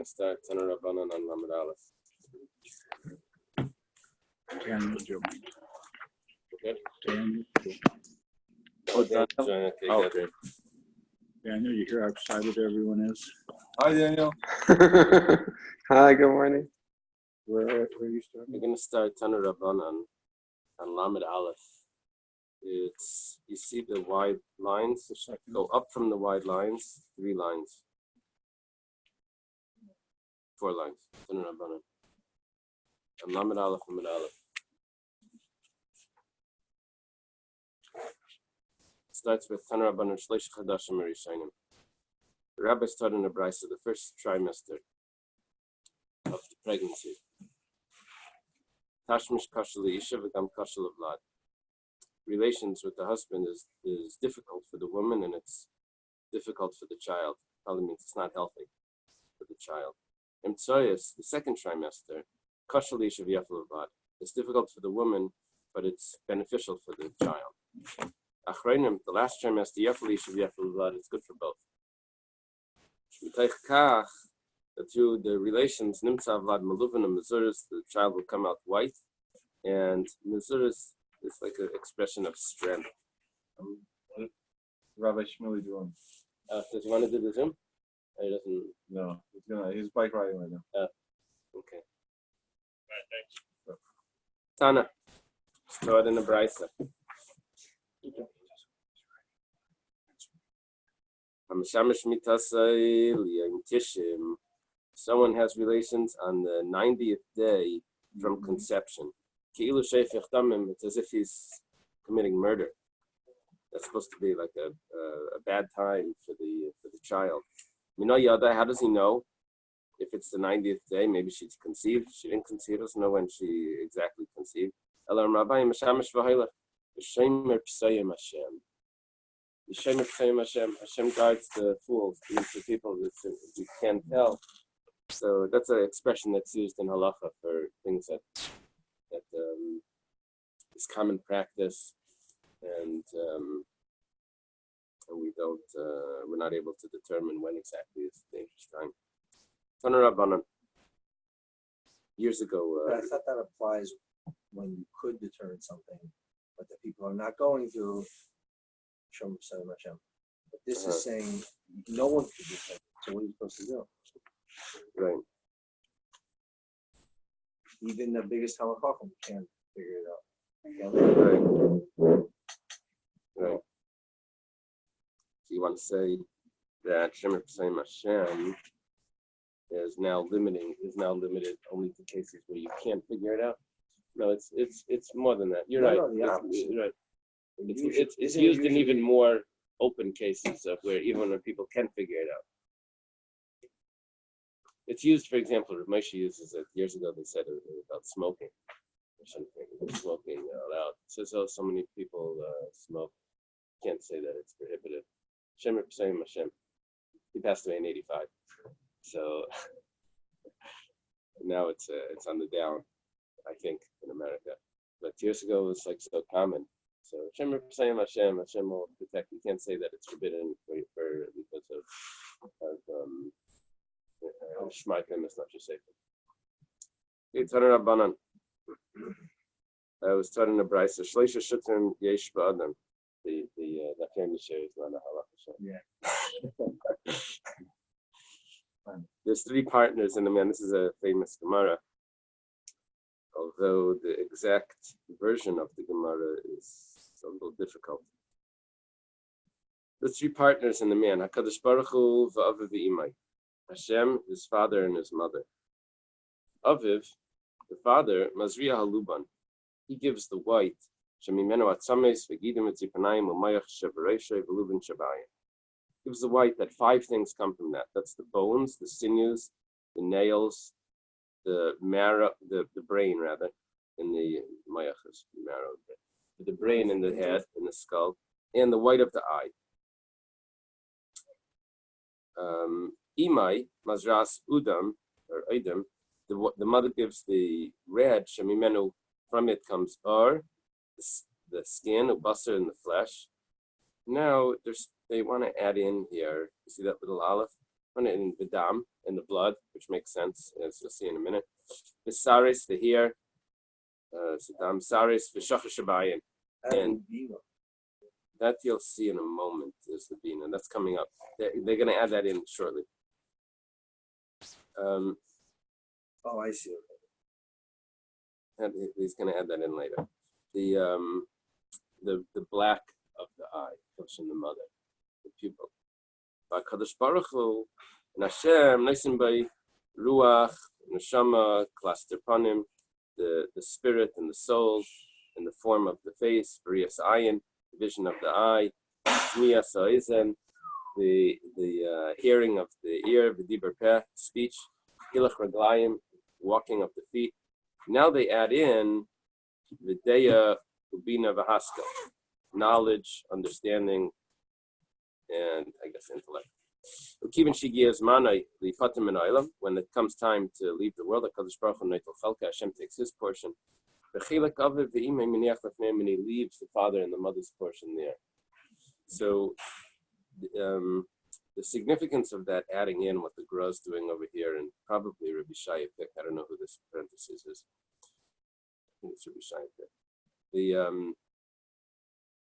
going to start Taner Rabbanan on Lamed Aleph. Daniel, do you mind? Good? Daniel? Oh, Daniel. Okay. Daniel, you hear how excited everyone is? Hi, Daniel. Hi, good morning. Where are you starting? We're going to start Taner Rabbanan on Lamed Aleph. It's, you see the wide lines? Go up from the wide lines, 3 lines. 4 lines. Taner Rabbanan. And Lamed Aleph, Lamed Aleph. Starts with Taner Rabbanan Shleish Chadashim Rishayim. The rabbi started in the Brisa the first trimester of the pregnancy. Tashmish Kashal Isha V'gam Kashal Vlad. Relations with the husband is difficult for the woman and it's difficult for the child. Probably means it's not healthy for the child. And Tzoyas, the second trimester, Kashal Isha V'yafel Vlad. It's difficult for the woman, but it's beneficial for the child. Achreinim, the last trimester, Yafel Isha V'yafel Vlad, it's good for both. Through the relations, Nimtza Vlad Maluvan and Mazuras, the child will come out white, and Mazuras is like an expression of strength. What is Rabbi Shmuley doing? Does he want to do the Zoom? Or he doesn't? No, he's bike riding right now. Okay. Right, thanks. Tana, start in the Brisa. Someone has relations on the 90th day from conception. It's as if he's committing murder. That's supposed to be like a bad time for the child. How does he know if it's the 90th day? Maybe she's conceived. She didn't conceive. Doesn't know when she exactly conceived. Hashem guards the fools, the people that you can't tell. So that's an expression that's used in halacha for things that is common practice, and we're not able to determine when exactly is the dangerous time. Taner Rabbanan. Years ago. I thought that applies when you could determine something, but the people are not going to. But this is saying no one could determine. So what are you supposed to do? Right. Even the biggest halachachim can't figure it out. Right. So you want to say that Shemer P'sayim Hashem is now limited only to cases where you can't figure it out. No, it's more than that. You're right. You're right. It's used in even more open cases of where even when people can figure it out. It's used, for example, Moshe uses it years ago. They said it about smoking or something. Smoking allowed. It says, so many people smoke. Can't say that it's prohibited. Shemer P'sayim Hashem. He passed away in '85, so now it's on the down, I think, in America. But years ago it was like so common. So Shemer P'sayim Hashem. Hashem will protect. You can't say that it's forbidden because of Shmaikim, it's not just safe. It's Taner Rabbanan. I was starting a Brisa. Shleisha Shutrim Yesh Ba'adam. The family share is not a halacha. Yeah. There's 3 partners in the man. This is a famous Gemara. Although the exact version of the Gemara is a little difficult. The 3 partners in the man. HaKadosh Baruch Hu v'Aviv v'Imai. Hashem, his father and his mother. Aviv, the father, Mazriya Haluban, he gives the white. Gives the white that 5 things come from that. That's the bones, the sinews, the nails, the marrow, the brain rather, in the mayachas, marrow, the brain in the head, in the skull, and the white of the eye. Imai, Mazras Udam, or Edom, the mother gives the red, Shemimenu, from it comes the skin, Ubasar, and the flesh. Now, they want to add in here, you see that little aleph? put it in the dam, in the blood, which makes sense, as you'll see in a minute. The saris, the hair, dam saris, v'shachar shabayin. And that you'll see in a moment is the bina. That's coming up. They're going to add that in shortly. Oh, I see. And he's going to add that in later. The black of the eye comes from the mother, the pupil. By Kadosh Baruch Hu, and Hashem, Nisim by Ruach, Neshama, Cluster Panim, the spirit and the soul, in the form of the face, Barias Ayin, the vision of the eye, Shmiyas Ha'ezen, the hearing of the ear, V'diber Peh, speech, Hilach Raglayim, walking of the feet. Now they add in Videya Ubina Vahaska, knowledge, understanding, and I guess intellect. When it comes time to leave the world, Hashem takes his portion. And he leaves the father and the mother's portion there. So the significance of that adding in what the Gra is doing over here, and probably Rabbi Shaya pick, I don't know who this parenthesis is. I think it's Rabbi Shaya pick.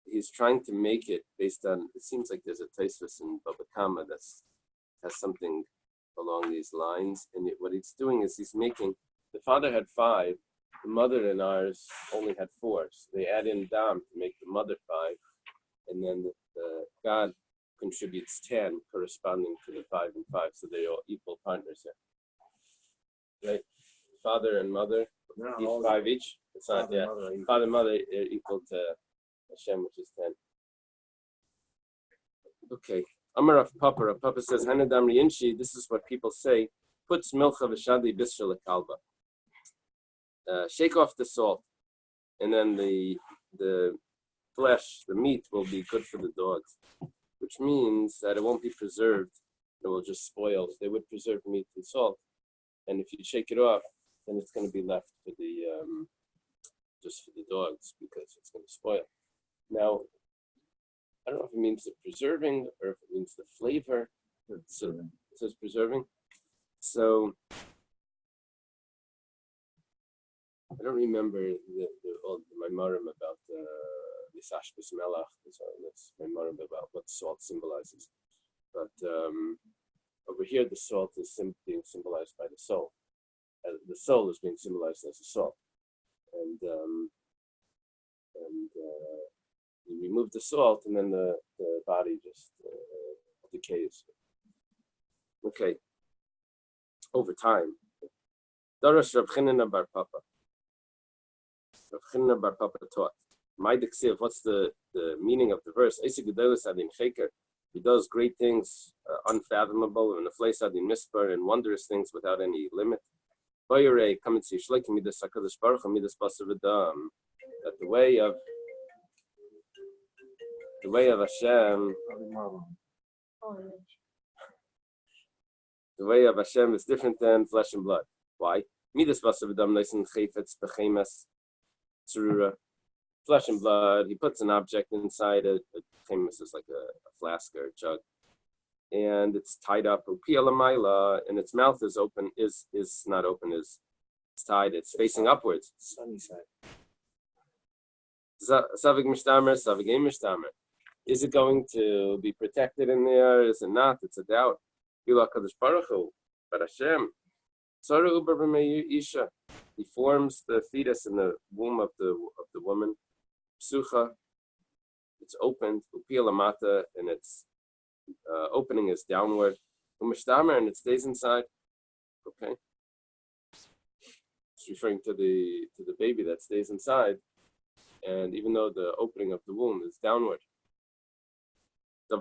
He's trying to make it based on, it seems like there's a Taisvus in Baba Kama that has something along these lines. And what he's doing is he's making, the father had 5, the mother and ours only had 4. So they add in Dam to make the mother 5. And then the God contributes 10 corresponding to the 5 and 5. So they're all equal partners here. Right? Father and mother, each 5 each. It's not, yeah. Father and mother are equal to Hashem, which is 10. Okay. Amar Rav Papa says, Hanadam Riyinshi, this is what people say, puts milcha v'shadli bisra lekalba. Shake off the salt, and then the flesh, the meat, will be good for the dogs, which means that it won't be preserved. It will just spoil. They would preserve meat and salt, and if you shake it off, then it's going to be left for the just for the dogs because it's going to spoil. Now, I don't know if it means the preserving or if it means the flavor. So it says preserving. So I don't remember the my marim about this ashbis melach. That's my marim about what salt symbolizes. But over here, the salt is being symbolized by the soul. The soul is being symbolized as a salt, and you remove the salt, and then the body just decays. Okay. Over time. Darash Rav Chanina bar Papa. Rav Chanina bar Papa taught. What's the meaning of the verse? He does great things, unfathomable, and and wondrous things without any limit. Come and see that the way of Hashem, the way of Hashem is different than flesh and blood. Why? Flesh and blood, he puts an object inside a chemis is like a flask or a jug, and it's tied up, and its mouth is open, is not open, it's tied, it's facing upwards. Sunny side. Savig mishtamer, savig ein mishtamer. Is it going to be protected in there? Is it not? It's a doubt. But Hashem, he forms the fetus in the womb of the woman. Psucha, it's opened. Upialamata, and its opening is downward. Umishtamer, and it stays inside. Okay, it's referring to the baby that stays inside, and even though the opening of the womb is downward. The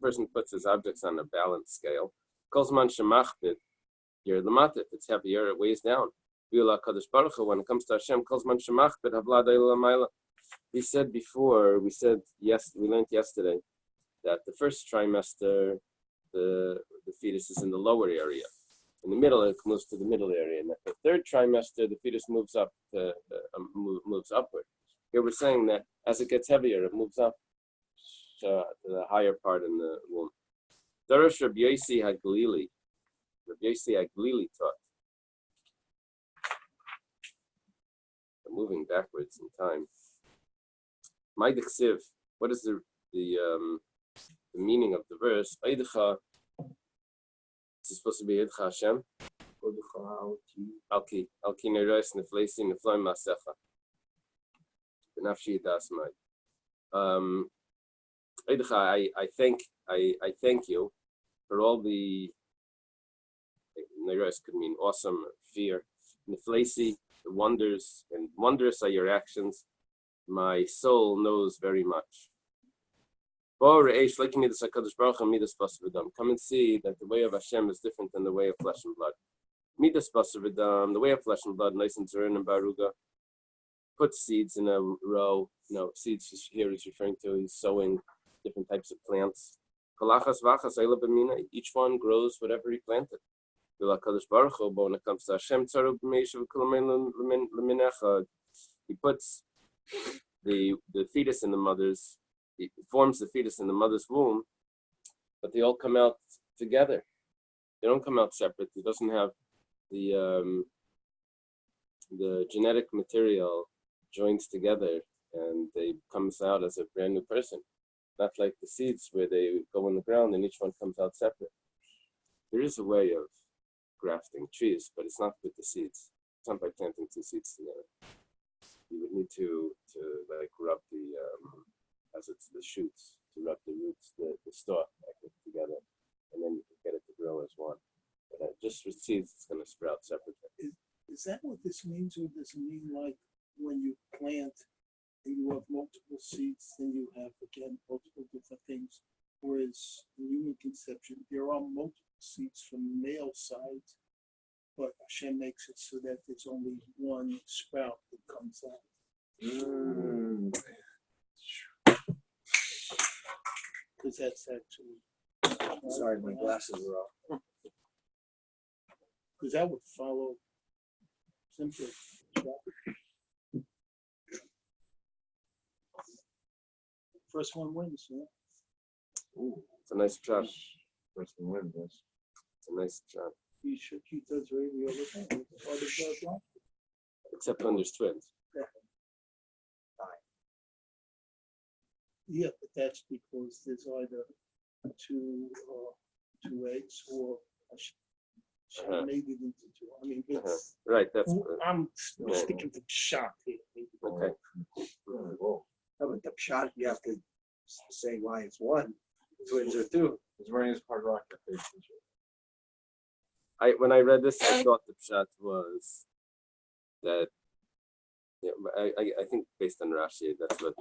person puts his objects on a balanced scale. If it's heavier, it weighs down. When it comes to Hashem, he said before, we learned yesterday that the first trimester, the fetus is in the lower area. In the middle, it moves to the middle area. And the third trimester, the fetus moves up, moves upward. Here we're saying that as it gets heavier, it moves up. The the higher part in the womb. Darash Rabbi Yossi HaGlili. Rabbi Yossi HaGlili taught. I'm moving backwards in time. Maidiksiv. What is the meaning of the verse? Eidecha. Is it supposed to be Eidecha Hashem? Alki Neres Neflesi Nefloim Masecha. Benafshi Dasmai. Eidecha, I thank you for all the Neres could mean awesome, fear. Neflesi, the wonders, and wondrous are your actions. My soul knows very much. Come and see that the way of Hashem is different than the way of flesh and blood. The way of flesh and blood, nice and Zerin and Baruga, put seeds in a row. No, seeds here he's referring to, he's sowing different types of plants. Each one grows whatever he planted. When it comes to Hashem, he puts the fetus in the mother's, he forms the fetus in the mother's womb, but they all come out together. They don't come out separate. It doesn't have the genetic material joins together and they comes out as a brand new person. Not like the seeds where they go in the ground and each one comes out separate. There is a way of grafting trees, but it's not with the seeds. It's not by planting two seeds together. You would need to like rub the as it's the shoots, to rub the roots, the stalk together, and then you can get it to grow as one. But just with seeds, it's going to sprout separately. Is that what this means, or does it mean like when you plant and you have multiple seeds, then you have again multiple different things? Whereas in human conception, there are multiple seeds from the male side, but Hashem makes it so that there's only one sprout that comes out. Because that's actually. Sorry, my glasses are off. Because that would follow simply. First one wins, yeah. It's a nice shot. First one wins, yes. It's a nice shot. He does radio all the time. Except when there's twins. Yeah, but that's because there's either two eggs or she made it into two. I mean, it's Right, that's I'm sticking to shot here. okay. No, but the shot, you have to say why it's one. Twins are two. He's wearing his hard rock face. When I read this, I thought the pshat was that. Yeah, I think based on Rashi, that's what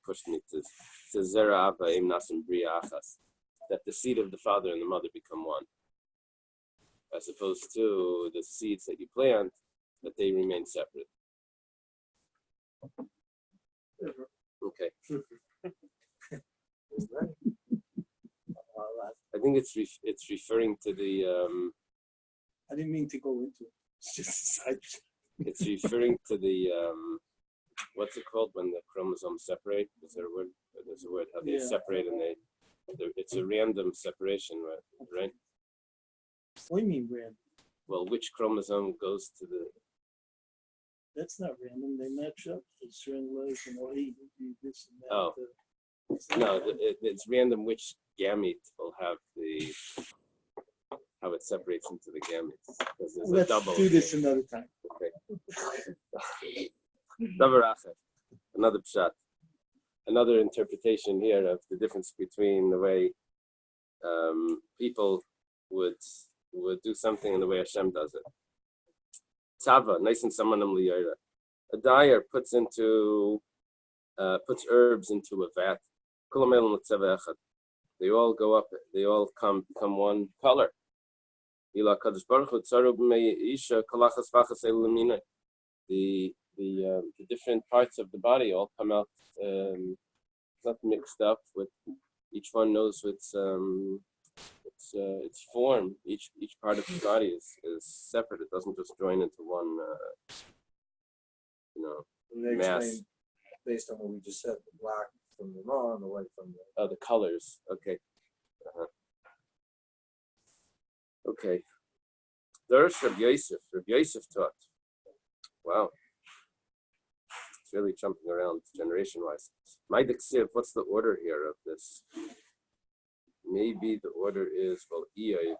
pushed me to Zera Abba Im Nasim Bria Achas, that the seed of the father and the mother become one, as opposed to the seeds that you plant, that they remain separate. Okay. I think it's referring to the. I didn't mean to go into it. It's just a side. It's referring to the what's it called when the chromosomes separate? Is there a word? There's a word how they separate and it's a random separation, right? What do you mean random? Well, which chromosome goes to the? That's not random. They match up. It's certain letters and all you do this and that. Oh. No, it's random which gamete will have the how it separates into the gametes. Because there's Let's a double. do this another time. Okay. Another pshat. Another interpretation here of the difference between the way people would do something and the way Hashem does it. Tava, nice and samanam liyara. A dyer puts herbs into a vat. They all go up. They all become one color. The different parts of the body all come out. It's not mixed up with. Each one knows its form. Each part of the body is separate. It doesn't just join into one. And they Mass. explain, based on what we just said, the black from the lawn, away from the. Oh, the colors. Okay. Okay. There's Rabbi Yosef. Rabbi Yosef taught. Wow. It's really jumping around generation-wise. My Diksiv, what's the order here of this? Maybe the order is, well, Iyov,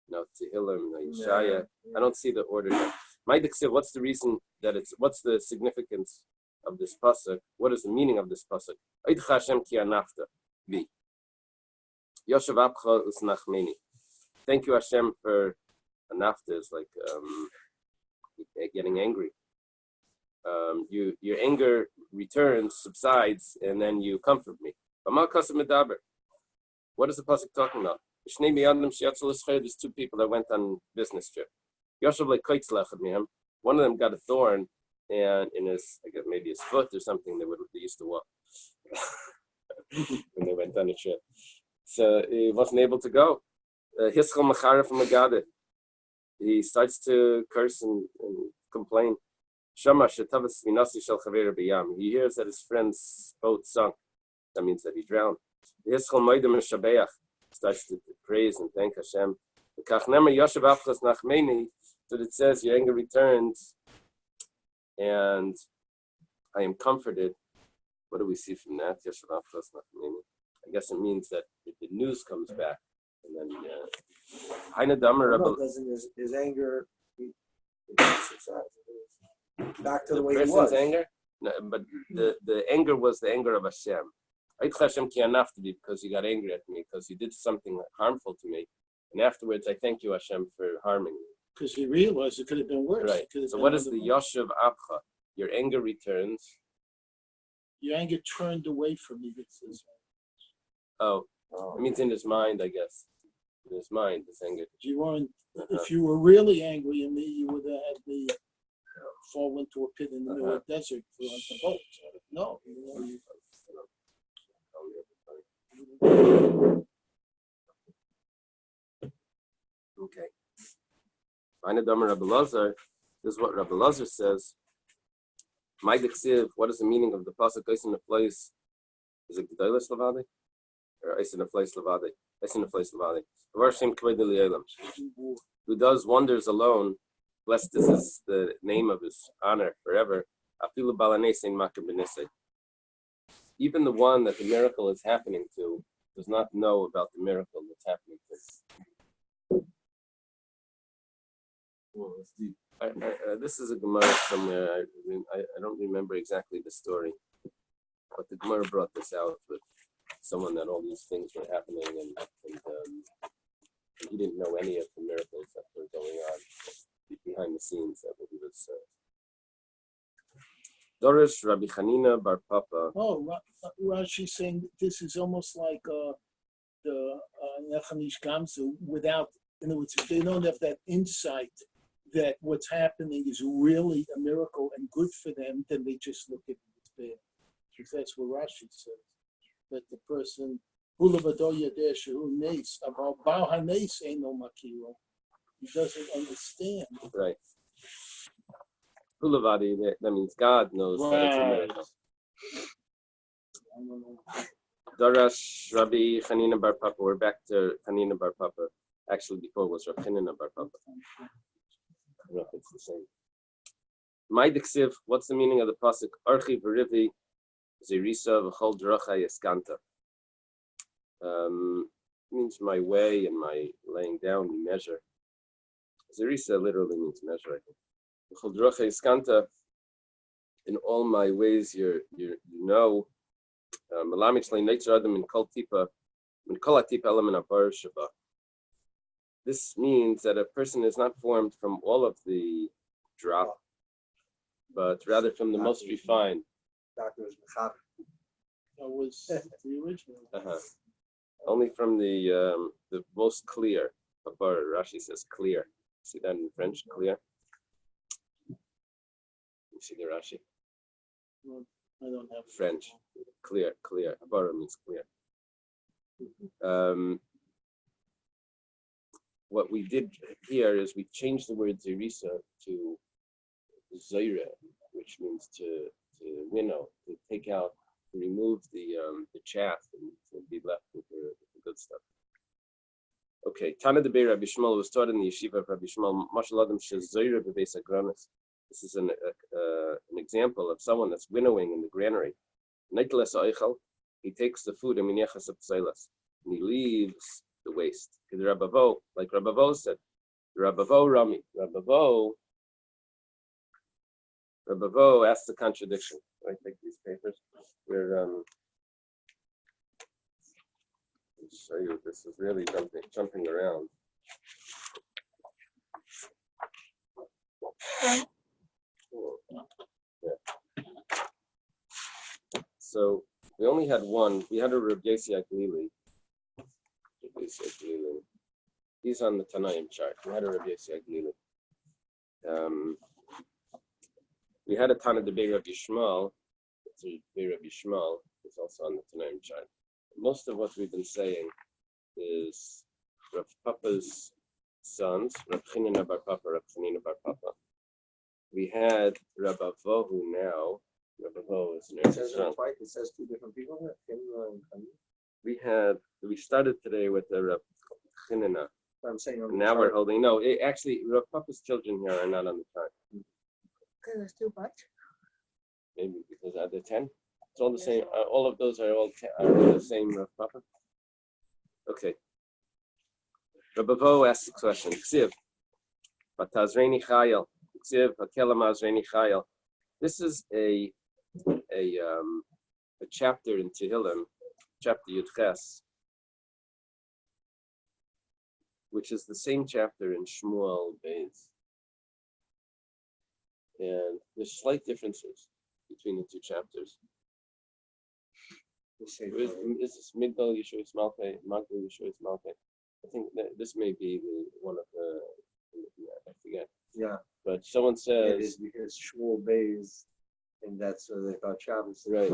now Tehillim, now Yeshaya. I don't see the order yet. My Diksiv, what's the reason that what's the significance of this pasuk? What is the meaning of this pasuk? Eidcha Hashem ki anafta. B. Yoshev Apcha Usnachmeni. Thank you, Hashem, for anafta is like getting angry. Your anger returns, subsides, and then you comfort me. What is the pasuk talking about? There's two people that went on business trip. One of them got a thorn, and in his, I guess maybe his foot or something. They used to walk when they went on a trip. So he wasn't able to go. He starts to curse and complain. He hears that his friend's boat sunk. That means that he drowned. Starts to praise and thank Hashem. So it says, your anger returns, and I am comforted. What do we see from that? I guess it means that the news comes back. And then, doesn't his anger subside? Back to the way he was. Person's anger? No, but the anger was the anger of Hashem. Because you got angry at me, because you did something harmful to me. And afterwards, I thank you, Hashem, for harming me. Because he realized it could have been worse. Right. So what is the Yoshev Apcha? Your anger returns. Your anger turned away from you. It says. Oh, it means in his mind, I guess. In his mind, this anger. You weren't. If you were really angry at me, you would have had me fall into a pit in the middle of the desert for on the boat. No. Okay. Rabbi Lazar, this is what Rabbi Lazar says. My Diksiv, what is the meaning of the pasuk? Eis in the place, is it Gedolos Levadi? Or Eis in the place Levadi? Eis in the place Levadi. Who does wonders alone, blessed is the name of his honor forever. Even the one that the miracle is happening to does not know about the miracle that's happening to. Well, that's deep. This is a Gemara somewhere. I don't remember exactly the story, but the Gemara brought this out with someone that all these things were happening, and he didn't know any of the miracles that were going on behind the scenes. That he was. Dorish Rabbi Chanina Bar Papa. Oh, Rashi's saying this is almost like the Nechanish Gamzu without, in other words, if they don't have that insight that what's happening is really a miracle and good for them, then they just look at it as bad. Because that's what Rashi says. That the person, he doesn't understand. Right. Hulavadi, that means God knows that it's a miracle. Darash Rabbi Chanina Bar Papa. We're back to Chanina Bar Papa. Actually, before it was Rabbi Chanina Bar Papa. I don't know if it's the same. My Diksiv, what's the meaning of the pasuk? Archi v'rivi zirisa v'chol dracha yeskanta. Means my way and my laying down, you measure. Zirisa literally means measure, I think. V'chol dracha yeskanta. In all my ways, you know. Malamich le'neitzar adam min kol tipa, min kol atipa elam min abar shaba. This means that a person is not formed from all of the drop, but rather from the most refined. That was the original. Only from the most clear. Rashi says clear. See that in French, clear? You see the Rashi? Well, I don't have French. Clear. Abara means clear. What we did here is we changed the word zirisa to zaira, which means to winnow, to take out remove the chaff and be left with the good stuff. Okay, Tana de Rabbi Shmuel was taught in the yeshiva of Rabbi Shmuel. Mashal Adam shezoyre bebeis hagranis. This is an example of someone that's winnowing in the granary. Neitles oichel, he takes the food and miniachas apseilas, and he leaves the waste. Because Rabavo, like Rabavo said, Rabavo Rami, Rabavo asked the contradiction. I take these papers. We're show you this is really jumping around. Yeah. So we only had one. We had a Rabbi Yossi Aglili. He's on the Tanaim chart. We had a Rabbi Yossi Aglili. We had a Tana de Rabbi Shmuel. It's a Rabbi Shmuel. It's also on the Tanaim chart. Most of what we've been saying is Rav Papa's sons, Rav Chanina bar Papa, Rav Chanina bar Papa. We had Rabbi Vohu now. Rabbi Vohu is an Israel. It says two different people. We started today with the Rav Chanina. I'm saying Now we're holding. No, actually, Rav Papa's children here are not on the chart. Because there's too much. Maybe because are there 10? It's all the same. All of those are all are the same Rav Papa. Okay. Rabbi Vo asks the question. Ksiv, Batazreini Chayil. Ksiv, Hakela Mazreini Chayil. This is a chapter in Tehillim, chapter Yudches, which is the same chapter in Shmuel Beis. And there's slight differences between the two chapters. Is this Migdal Yeshuas Malke, Magdal Yeshuas Malke? I think that this may be one of the, I forget. Yeah. But someone says. It is because Shmuel Beis, and that's where they thought Shabbos. Right.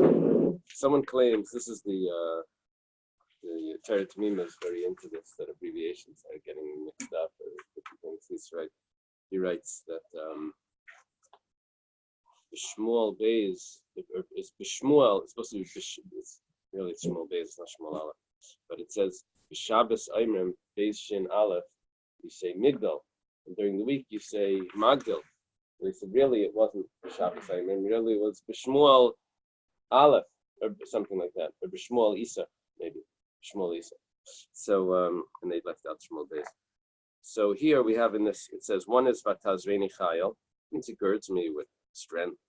Someone claims this is the Torah Tamima is very into this, that abbreviations are getting mixed up or different things. He's right. He writes that Shmuel Beis is B'Shmuel. It's supposed to be it's really Shmuel Beis, it's not Shmuel Aleph. But it says Shabbos Aimrim Beis Shin Aleph. You say Migdal, and during the week you say Magdal. They said really it wasn't Shabbos Aimrim. Really it was B'Shmuel Aleph or something like that, or B'Shmuel Isa maybe Shmuel Isa. So and they left out Shmuel Beis. So here we have in this it says one is Vatazreini Chayil, means it girds me with strength.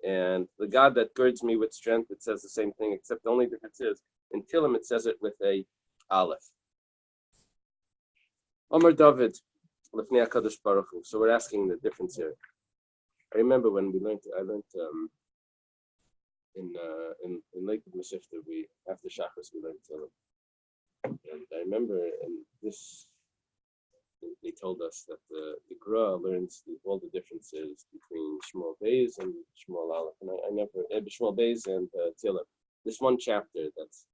And the God that girds me with strength, it says the same thing, except the only difference is in Tillim it says it with a Aleph. Omer David, Lefnei HaKadosh Baruch Hu. So we're asking the difference here. I remember when I learned in Lake of Meshifta, after Shachris we learned Tillim. And I remember in this they told us that the Gra learns all the differences between Shmuel Beis and Shmuel Aleph, and I never Shmuel Beis and Tillim. This one chapter that's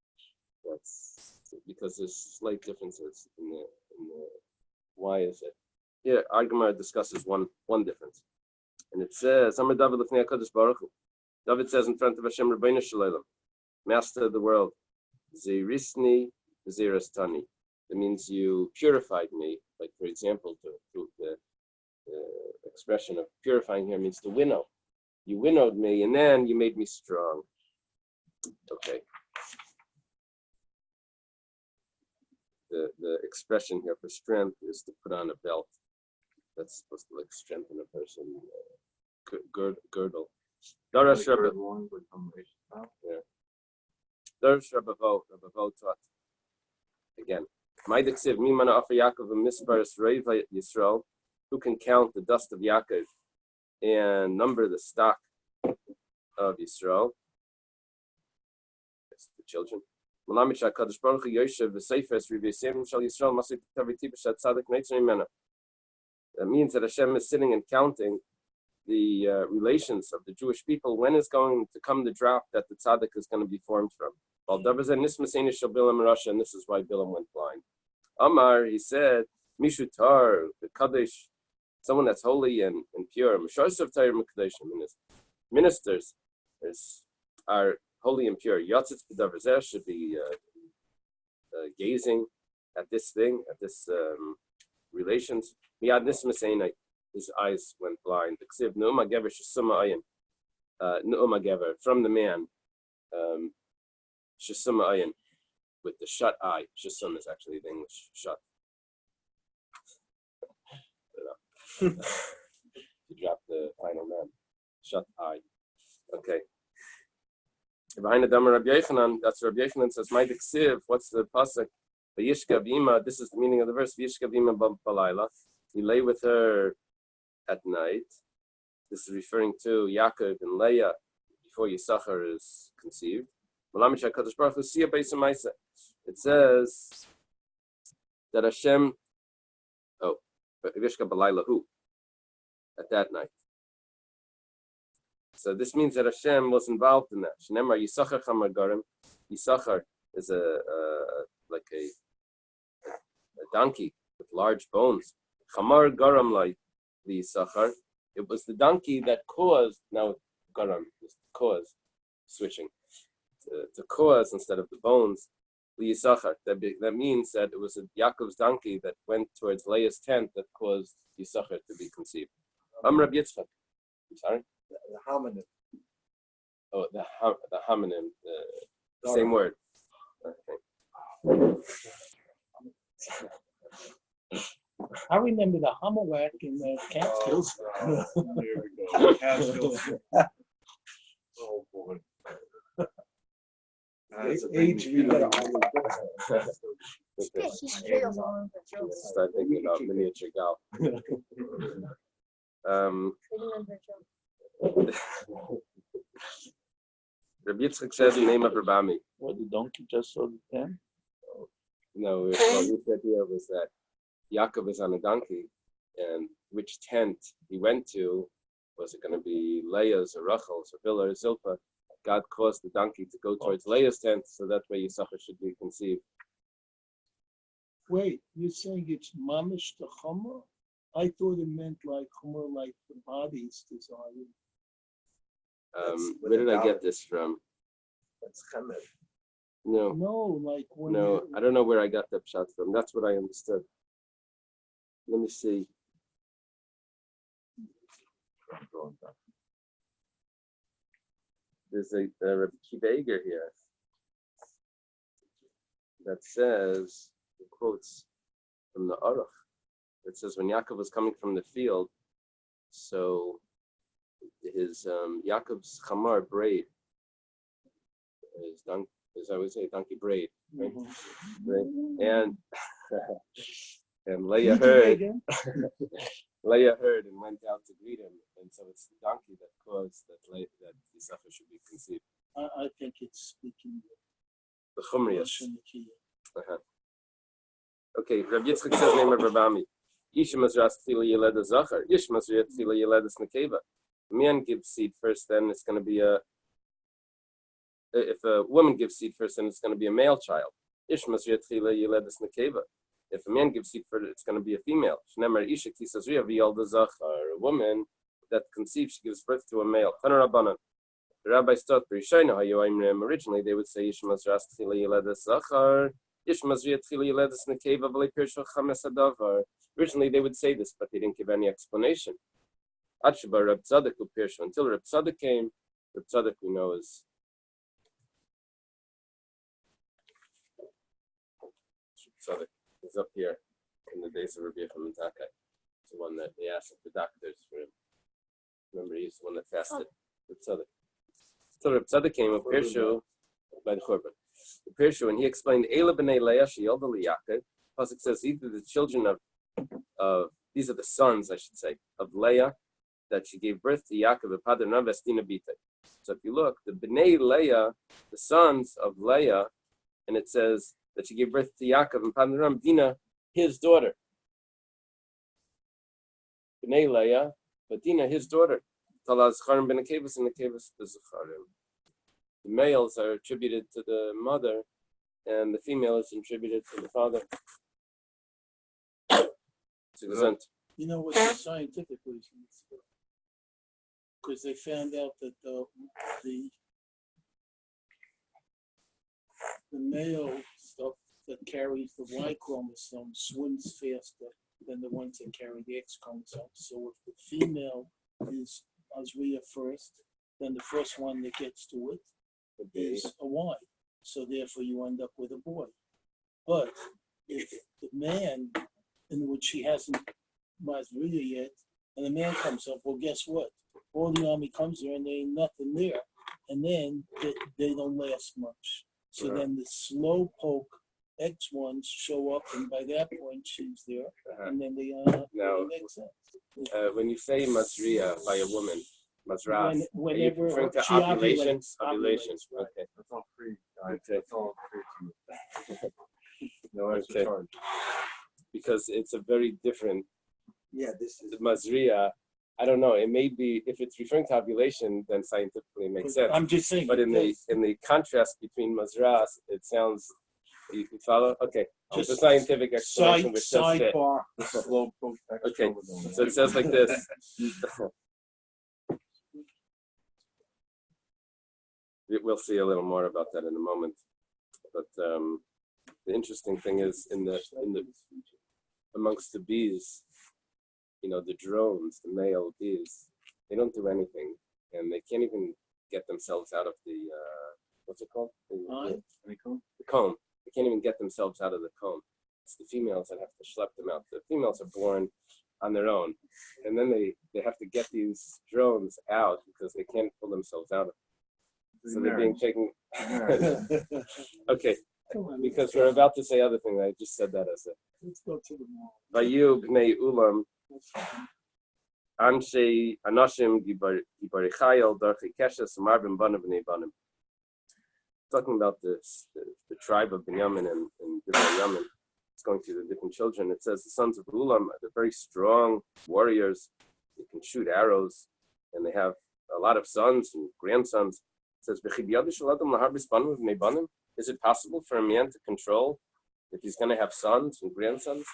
because there's slight differences in the why is it? Yeah, Argamar discusses one difference, and it says Amar David Lefnei HaKadosh Baruch Hu. David says in front of Hashem Rabbeinu Shalom, Master of the world, Zerisni Zerastani. That means you purified me. Like, for example, the expression of purifying here means to winnow. You winnowed me, and then you made me strong. Okay. The expression here for strength is to put on a belt. That's supposed to like strengthen a person. Girdle. Darash Rabba. Yeah. Darash Rabba taught. Again. Maidiksiv Mimana Afa Yaakov and Misparis Reiva Yisrael, who can count the dust of Yaakov and number the stock of Yisrael. That's the children. That means that Hashem is sitting and counting the relations of the Jewish people. When is going to come the drop that the tzaddik is going to be formed from? And this is why Bilam went blind. Amar, he said, Mishutar, the Kaddish, someone that's holy and pure. Ministers are holy and pure. Yatzitz b'davar zeh should be gazing at this thing, at this relations. Miyad nismas einai, his eyes went blind. Ksiv nu'uma gever shesuma ayin. Nu'uma gever, from the man. Shesuma ayin, with the shut eye. Shesum is actually the English shut. You drop the final man. Shut eye. Okay. Behind the Damar Rabbi Yochanan, that's Rabbi Yochanan says, "My diksiv." What's the pasuk? V'yishka b'ima. This is the meaning of the verse. V'yishka b'ima b'alayla. He lay with her at night. This is referring to Yaakov and Leah before Yisachar is conceived. It says that Hashem. Oh, v'yishka b'alayla who? At that night. So this means that Hashem was involved in that. Shnemar Yisachar Chamar Garim. Yisachar is like a donkey with large bones. Chamar Garam like the Yisachar. It was the donkey that caused, now Garam is cause, switching to cause instead of the bones. The Yisachar. That means that it was Yaakov's donkey that went towards Leah's tent that caused Yisachar to be conceived. Rabbi Yitzchak. I'm sorry? The homonym. Oh, the homonym, same word. Okay. I remember the Hummerwack in the Catskills. There we go. Catskills. Oh, boy. That's a big Age, we got Okay. He's trails all over the trail. Start thinking about miniature golf. Trading on her trail. Rabbi Yitzchak says the name of Rabami. What, the donkey just saw the pen? No, what we said here was that Yaakov is on a donkey, and which tent he went to, was it going to be Leah's or Rachel's or Bilhah or Zilpah? God caused the donkey to go towards Leah's tent, so that way Yisachar should be conceived. Wait, you're saying it's mamish to Hummer? I thought it meant like Hummer, like the body's desired. Where did I get this from? That's Chemed. No, No, like when no, I don't know where I got that shot from. That's what I understood. Let me see. There's a Rabbi Kiva Eger here that says, it quotes from the Aruch. It says when Yaakov was coming from the field, so his Yaakov's chamar braid, as I would say, donkey braid, right? Right? And Leah heard, Leah heard and went out to greet him, and so it's the donkey that caused that Yisachar should be conceived. I think it's speaking The Chumrius. Russian. Okay, Rabbi Yitzchak says name of Rabami. Isha Mazras Tchila Yeleda Zachar. Ish Mazriya Tchila Yeledas Nekeva. Man gives seed first, then it's going to be if a woman gives seed first, then it's going to be a male child. Ish Mazriya Tchila Yeledas Nekeva. If a man gives seed first, it's going to be a female. Shnemar Isha Kisazriya V'Yalda Zachar. A woman that conceives, she gives birth to a male. Tanarabanan. The rabbis thought originally they would say Ish Mazras Tchila Yeledas Zachar. Originally, they would say this, but they didn't give any explanation. Until Reb Tzadok came, Reb Tzadok we know is Tzadok is up here in the days of Rabbi Yochanan Zakkai. It's the one that they asked the doctors for him. Remember, he's the one that fasted. Reb Tzadok. So Reb Tzadok came of Pirshu by the Churban. The Pirshu, and he explained Eila b'nei Leah she'yolda liYaakov. Pasuk says these are the children of these are the sons, I should say, of Leah that she gave birth to Yaakov v'pader na v'estina b'itei. So if you look, the b'nei Leah, the sons of Leah, and it says that she gave birth to Yaakov and pader na Dina, his daughter. B'nei Leah, but Dina, his daughter. Talaz charim ben Akevus and Akevus the Zacharim. The males are attributed to the mother, and the female is attributed to the father. You know what's the scientific reason? Because they found out that the the male stuff that carries the Y chromosome swims faster than the ones that carry the X chromosome. So if the female is Azria first, then the first one that gets to it is a Y. So therefore you end up with a boy. But if the man, in which she hasn't Mazria yet, and the man comes up, well, guess what? All the army comes there and there ain't nothing there. And then they don't last much. So then the slow poke X ones show up, and by that point she's there, and then they Now, it makes sense. when you say Mazria by a woman, Mazras, Whenever are you referring to she ovulation? ovulates, Ovulation. ovulates, right. Okay. That's all free, guys. Okay. That's all free to you. No extra Okay. charge. Because it's a very different Yeah, this is. Mazria. I don't know. It may be, if it's referring to ovulation, then scientifically it makes sense. I'm just saying. But in the contrast between Mazras, it sounds. You follow? Okay. Just a scientific explanation which does fit. sidebar. The slow poke extra Okay, with them. So it says like this. We'll see a little more about that in a moment. But the interesting thing is in the amongst the bees, the drones, the male bees, they don't do anything, and they can't even get themselves out of the what's it called? The comb. They can't even get themselves out of the comb. It's the females that have to schlep them out. The females are born on their own, and then they have to get these drones out because they can't pull themselves out of it. So they're being taken. Okay, because we're about to say other things. I just said that as a. Let's go to the mall. Vayu bnei ulam anshe anashim gibarichayel darchei keshes umarvim banav bnei banim. Talking about the tribe of Binyamin and Divrei Yamin. It's going through the different children. It says the sons of Ulam are very strong warriors. They can shoot arrows, and they have a lot of sons and grandsons. It says, is it possible for a man to control if he's going to have sons and grandsons?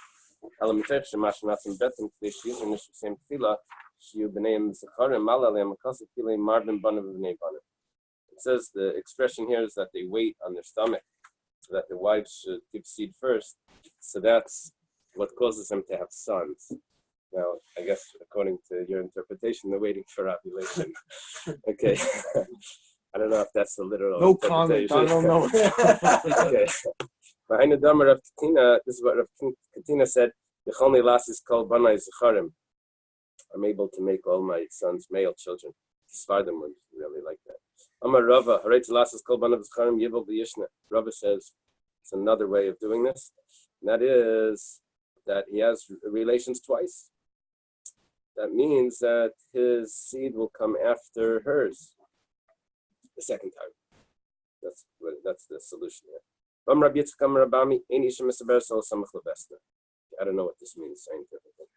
It says the expression here is that they wait on their stomach so that their wives should give seed first. So that's what causes them to have sons. Now, I guess according to your interpretation, they're waiting for ovulation. Okay. I don't know if that's the literal No comment. I don't know. Okay. Behind the Dhamma of Katina, this is what Rav Katina said, the only last is called Banai Zecharim. I'm able to make all my sons male children. Svardim would really like that. Amar Rava, Haretz last is called Banai Zecharim Yibal B'Yishna. Rava says it's another way of doing this. And that is that he has relations twice. That means that his seed will come after hers the second time. That's the solution here. I don't know what this means scientifically. It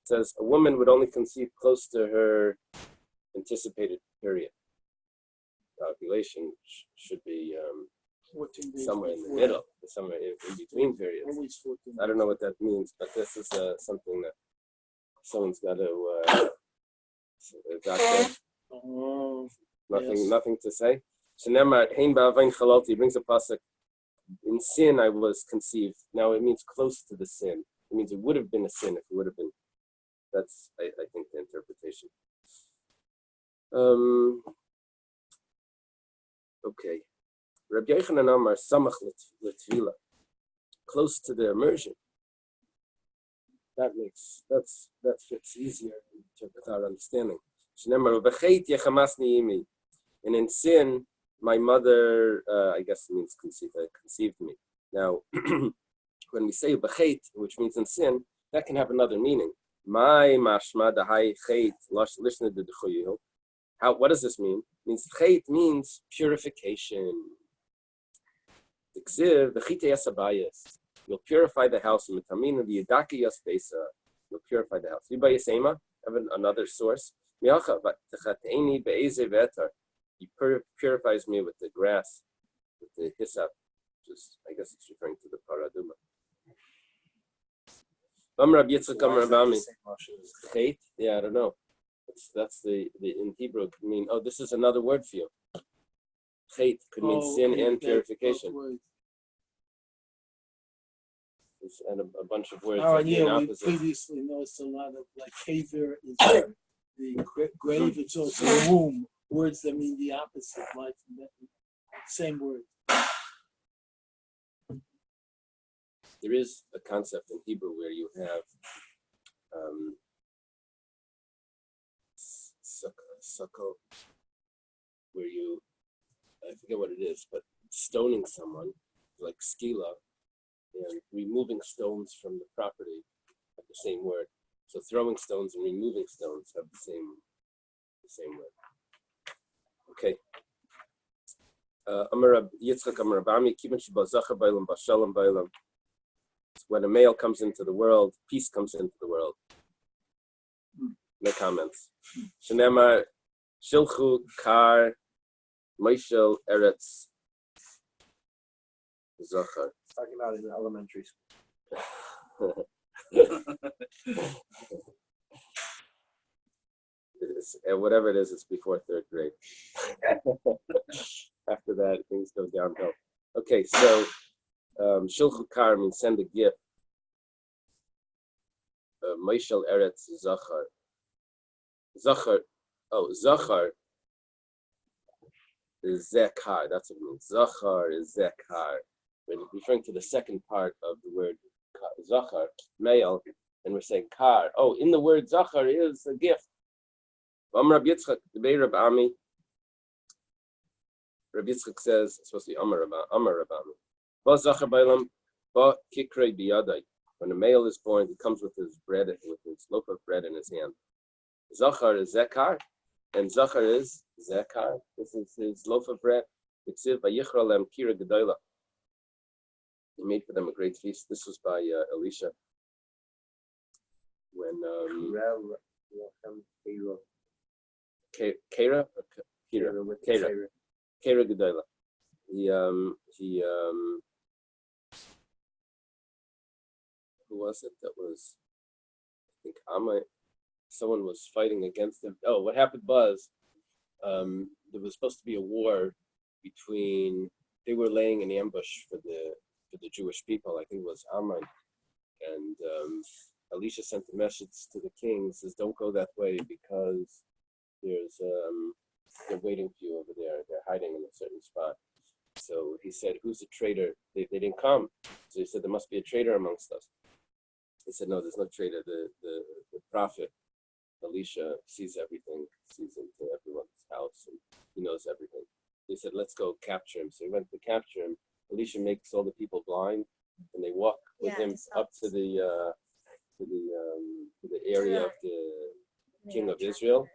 says a woman would only conceive close to her anticipated period. The ovulation should be somewhere in the middle, somewhere in between periods. I don't know what that means, but this is something that someone's got to doctor. Nothing to say. He brings a pasuk. In sin, I was conceived. Now it means close to the sin. It means it would have been a sin if it would have been. That's, I think, the interpretation. Okay. Rabbi Yochanan Amar samach l'tvila, close to the immersion. That fits easier with our understanding. And in sin, my mother, I guess it means conceived me. Now, when we say b'chet, which means in sin, that can have another meaning. My mashma dahai chet lishna d'chuyu. What does this mean? It means chet means purification. You'll purify the house. You'll purify the house. Have another source. He purifies me with the grass, with the hyssop. Just, I guess it's referring to the paraduma. Yeah, I don't know. That's the in Hebrew. I mean, this is another word for you. Chet could mean sin okay, and that- purification. those words. And a bunch of words Oh, that mean yeah, we opposite. previously noticed a lot of, like, caver is the grave, it's also womb, words that mean the opposite, like, same word. There is a concept in Hebrew where you have suckle, where you, I forget what it is, but stoning someone, like skila, and removing stones from the property have the same word. So throwing stones and removing stones have the same word. Okay. Amar Yitzchak Amar Abami, Kivan Sheba Zacha Bailam Bashalom Bailam. When a male comes into the world, peace comes into the world. No comments. Shenemar Shilchu Kar Moishel Eretz Zachar. Talking about in elementary school. Whatever it is, it's before third grade. After that, things go downhill. Okay, so Shilchu Kar means send a gift. Moishel Eretz Zachar. Zachar is Zekar. That's what it means. Zachar is Zekar. We're referring to the second part of the word Zachar, male, and we're saying Kar. Oh, in the word Zachar is a gift. Amar Rabbi Yitzchak, the Rabbi Ami. Rabbi Yitzchak says, it's supposed to be Amar Rabbi Ami. Ba Zachar Bailam, Ba Kikrei Biyadai. When a male is born, he comes with his bread, with his loaf of bread in his hand. Zachar is Zekar, and Zachar is Zekar. This is his loaf of bread. He made for them a great feast. This was by Elisha. When Kera Gedola. Who was it that was? I think someone was fighting against him. Oh, what happened was there was supposed to be a war between. They were laying an ambush for the Jewish people. I think it was Ammon, and Elisha sent a message to the king. Says, "Don't go that way because there's they're waiting for you over there. They're hiding in a certain spot." So he said, "Who's a traitor?" They didn't come. So he said, "There must be a traitor amongst us." He said, "No, there's no traitor. The prophet Elisha sees everything, sees into everyone's house, and he knows everything." He said, "Let's go capture him." So he went to capture him. Elisha makes all the people blind, and they walk with him up to the area of the king of Israel.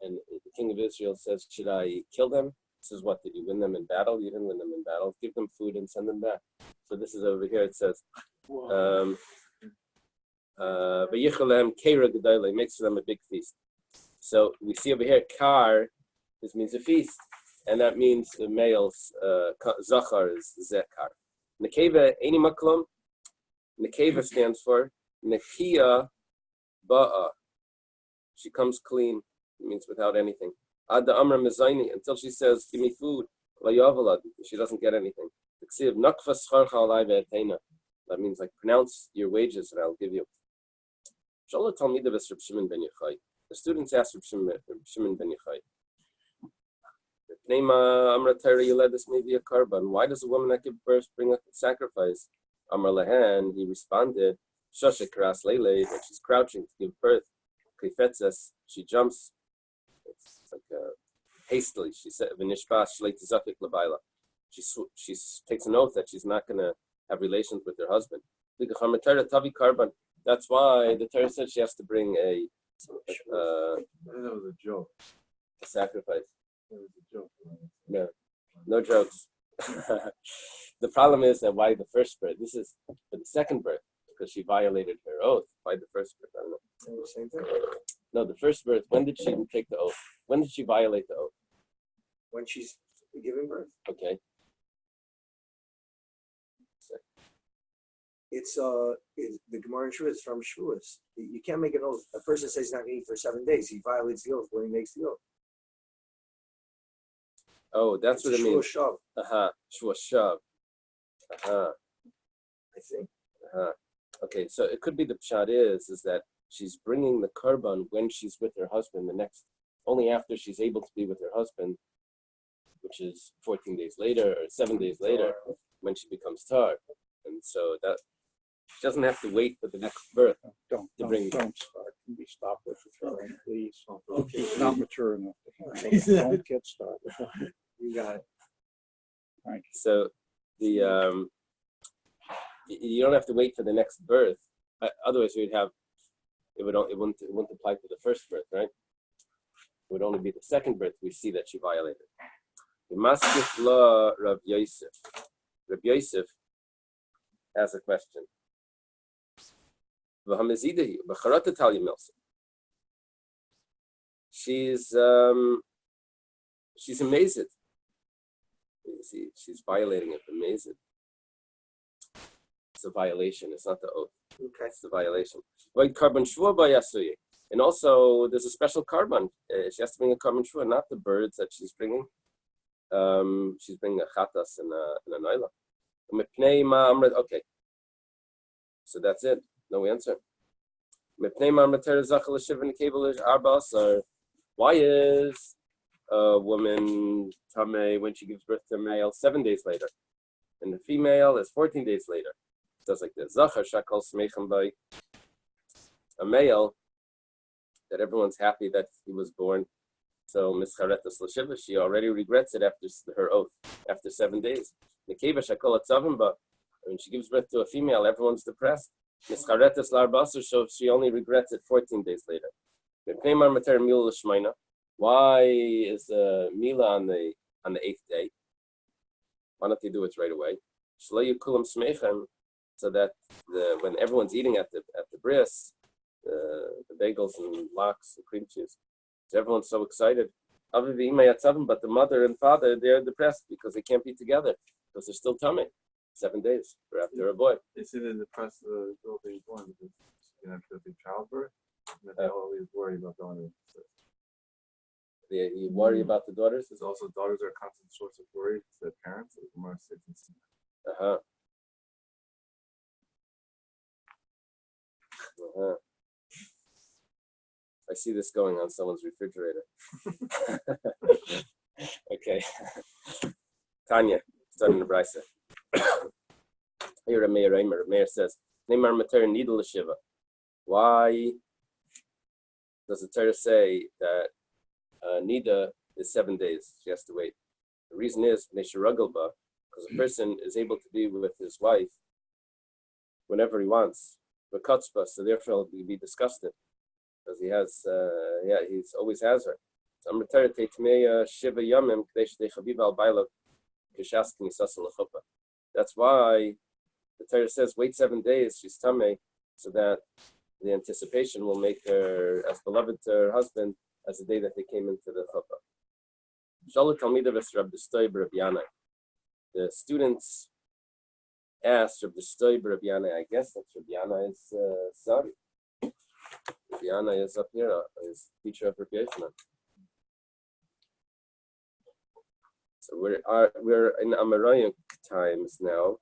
And the king of Israel says, "Should I kill them?" He says, "What, did you win them in battle? You didn't win them in battle. Give them food and send them back." So this is over here. It says, V'yichalem Kera Gedola, he makes for them a big feast. So we see over here, Kar, this means a feast, and that means the male's Zachar is Zekar. Nekeva Eini Maklum, Nekeva stands for Nekia Ba'a. She comes clean, it means without anything. Adda Amra Mezaini, until she says, "Give me food." She doesn't get anything. That means like, pronounce your wages and I'll give you. The students asked Reb Shimon ben Yochai, "Why does a woman that gives birth bring a sacrifice?" Amar Lehen, he responded, when she's crouching to give birth, she jumps. It's like hastily. She said, she takes an oath that she's not going to have relations with her husband. That's why the Torah said she has to bring I think that was a joke. a sacrifice. That was a joke. No jokes. The problem is that why the first birth? This is for the second birth, because she violated her oath. Why the first birth? I don't know. Same thing. No, the first birth, when did she take the oath? When did she violate the oath? When she's giving birth, Okay. it's the Gemara in Shavuos from Shavuos. You can't make an oath. A person says he's not going to eat for 7 days. He violates the oath when he makes the oath. Oh, that's what it means. Shov, Shua shav. I think. Okay, so it could be the pshat is that she's bringing the korban when she's with her husband only after she's able to be with her husband, which is 14 days later or 7 days later when she becomes tar. And so that she doesn't have to wait for the next birth. Don't start. Can be stopped with the throwing, please. Okay. He's not mature enough to He's handle it. not- Don't get started. You got it. Thank So the you don't have to wait for the next birth. Otherwise, we'd have it wouldn't apply to the first birth, right? It would only be the second birth we see that she violated. The Maskif law Rav Yosef. Rav Yosef has a question. She's amazed. You see, she's violating it. Amazed. It's a violation. It's not the oath. Okay. It's the violation. And also, there's a special carbon. She has to bring a carbon shua, not the birds that she's bringing. She's bringing a chatas and a naila. Okay. So that's it. No answer. Why is a woman tamei when she gives birth to a male 7 days later, and the female is 14 days later? It does like this. Zachar shakal smechem by a male that everyone's happy that he was born. So mischaretas l'shiva, she already regrets it after her oath, after 7 days. Nekeva shakol atzavim ba, when she gives birth to a female, everyone's depressed. Mischaretas larbasar, so she only regrets it 14 days later. Why is the mila on the 8th day? Why don't they do it right away? So that when everyone's eating at the bris, the bagels and lox, the cream cheese, so everyone's so excited. But the mother and father, they're depressed because they can't be together because they're still tummy. 7 days for after a boy. They say they're depressed the girl being born because she's gonna have to go through childbirth. And they always worry about going to. You worry about the daughters? There's also daughters are a constant source of worry to their parents. Like Gemara says in Sinai. I see this going on someone's refrigerator. Okay. Tanya, starting the brisa. Here, Meir says, "Neimar mater nidda l'shiva." Why does the Torah say that nida is 7 days? She has to wait. The reason is because a person is able to be with his wife whenever he wants. But katzpa, so therefore he'll be disgusted because he has, he's always has her. So I'm retired to shiva yamim k'desh dechaviv al bailav k'shaskin yisasel l'chuppah. That's why the Torah says wait 7 days. She's tamei, so that the anticipation will make her as beloved to her husband as the day that they came into the chuppah. Shalu talmidav es Rab D'Stoy b'Rab Yanai. The students asked Rab D'Stoy b'Rab Yanai. I guess that's Rab Yanai's son. Rab Yanai is up here, is teacher of Rab Yochanan. So we're in Amarayim times now.